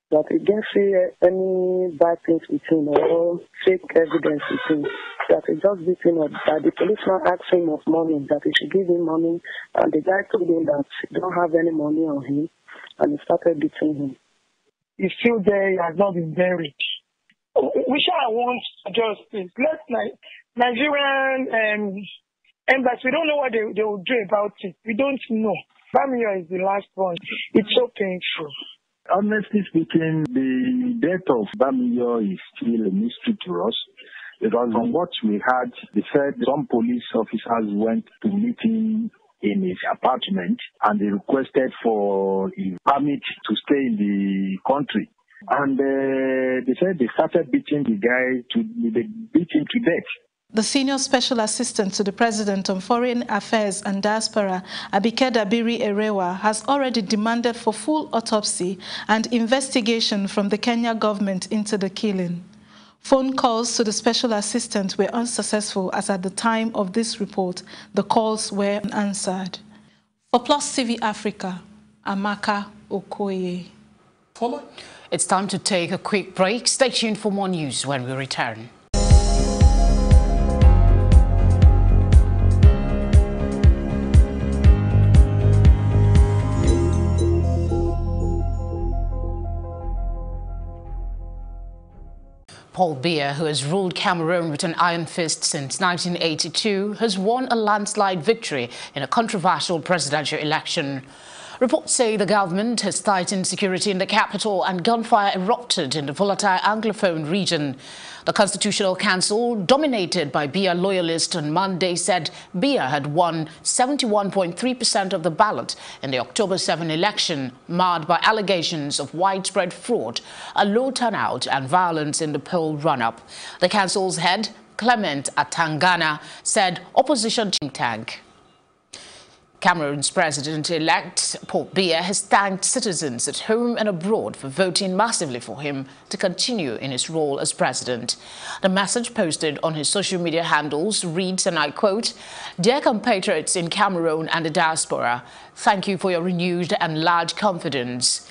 [SPEAKER 10] that he didn't see any bad things with him or fake evidence with him. That he just beat him up. That the policeman asked him of money, that he should give him money. And the guy told him that he don't have any money on him. And he started beating him.
[SPEAKER 14] He's still there, he has not been buried. We shall want justice. Let Nigerian embassy, we don't know what they will do about it. We don't know. Bamiyo is the last one. It's so painful.
[SPEAKER 15] Honestly speaking, the death of Bamiyo is still a mystery to us. Because from what we heard, they said some police officers went to meet him in his apartment and they requested for a permit to stay in the country. And they said they started beating the guy, they beat him to death.
[SPEAKER 2] The senior special assistant to the President on Foreign Affairs and Diaspora, Abike Dabiri Erewa, has already demanded for full autopsy and investigation from the Kenya government into the killing. Phone calls to the special assistant were unsuccessful as at the time of this report, the calls were unanswered. For Plus TV Africa, Amaka Okoye.
[SPEAKER 6] It's time to take a quick break. Stay tuned for more news when we return. Paul Biya, who has ruled Cameroon with an iron fist since 1982, has won a landslide victory in a controversial presidential election. Reports say the government has tightened security in the capital and gunfire erupted in the volatile Anglophone region. The Constitutional Council, dominated by Biya loyalists on Monday, said Biya had won 71.3% of the ballot in the October 7 election, marred by allegations of widespread fraud, a low turnout and violence in the poll run-up. The council's head, Clement Atangana, said opposition think tank. Cameroon's president-elect, Paul Biya, has thanked citizens at home and abroad for voting massively for him to continue in his role as president. The message posted on his social media handles reads, and I quote, "Dear compatriots in Cameroon and the diaspora, thank you for your renewed and large confidence.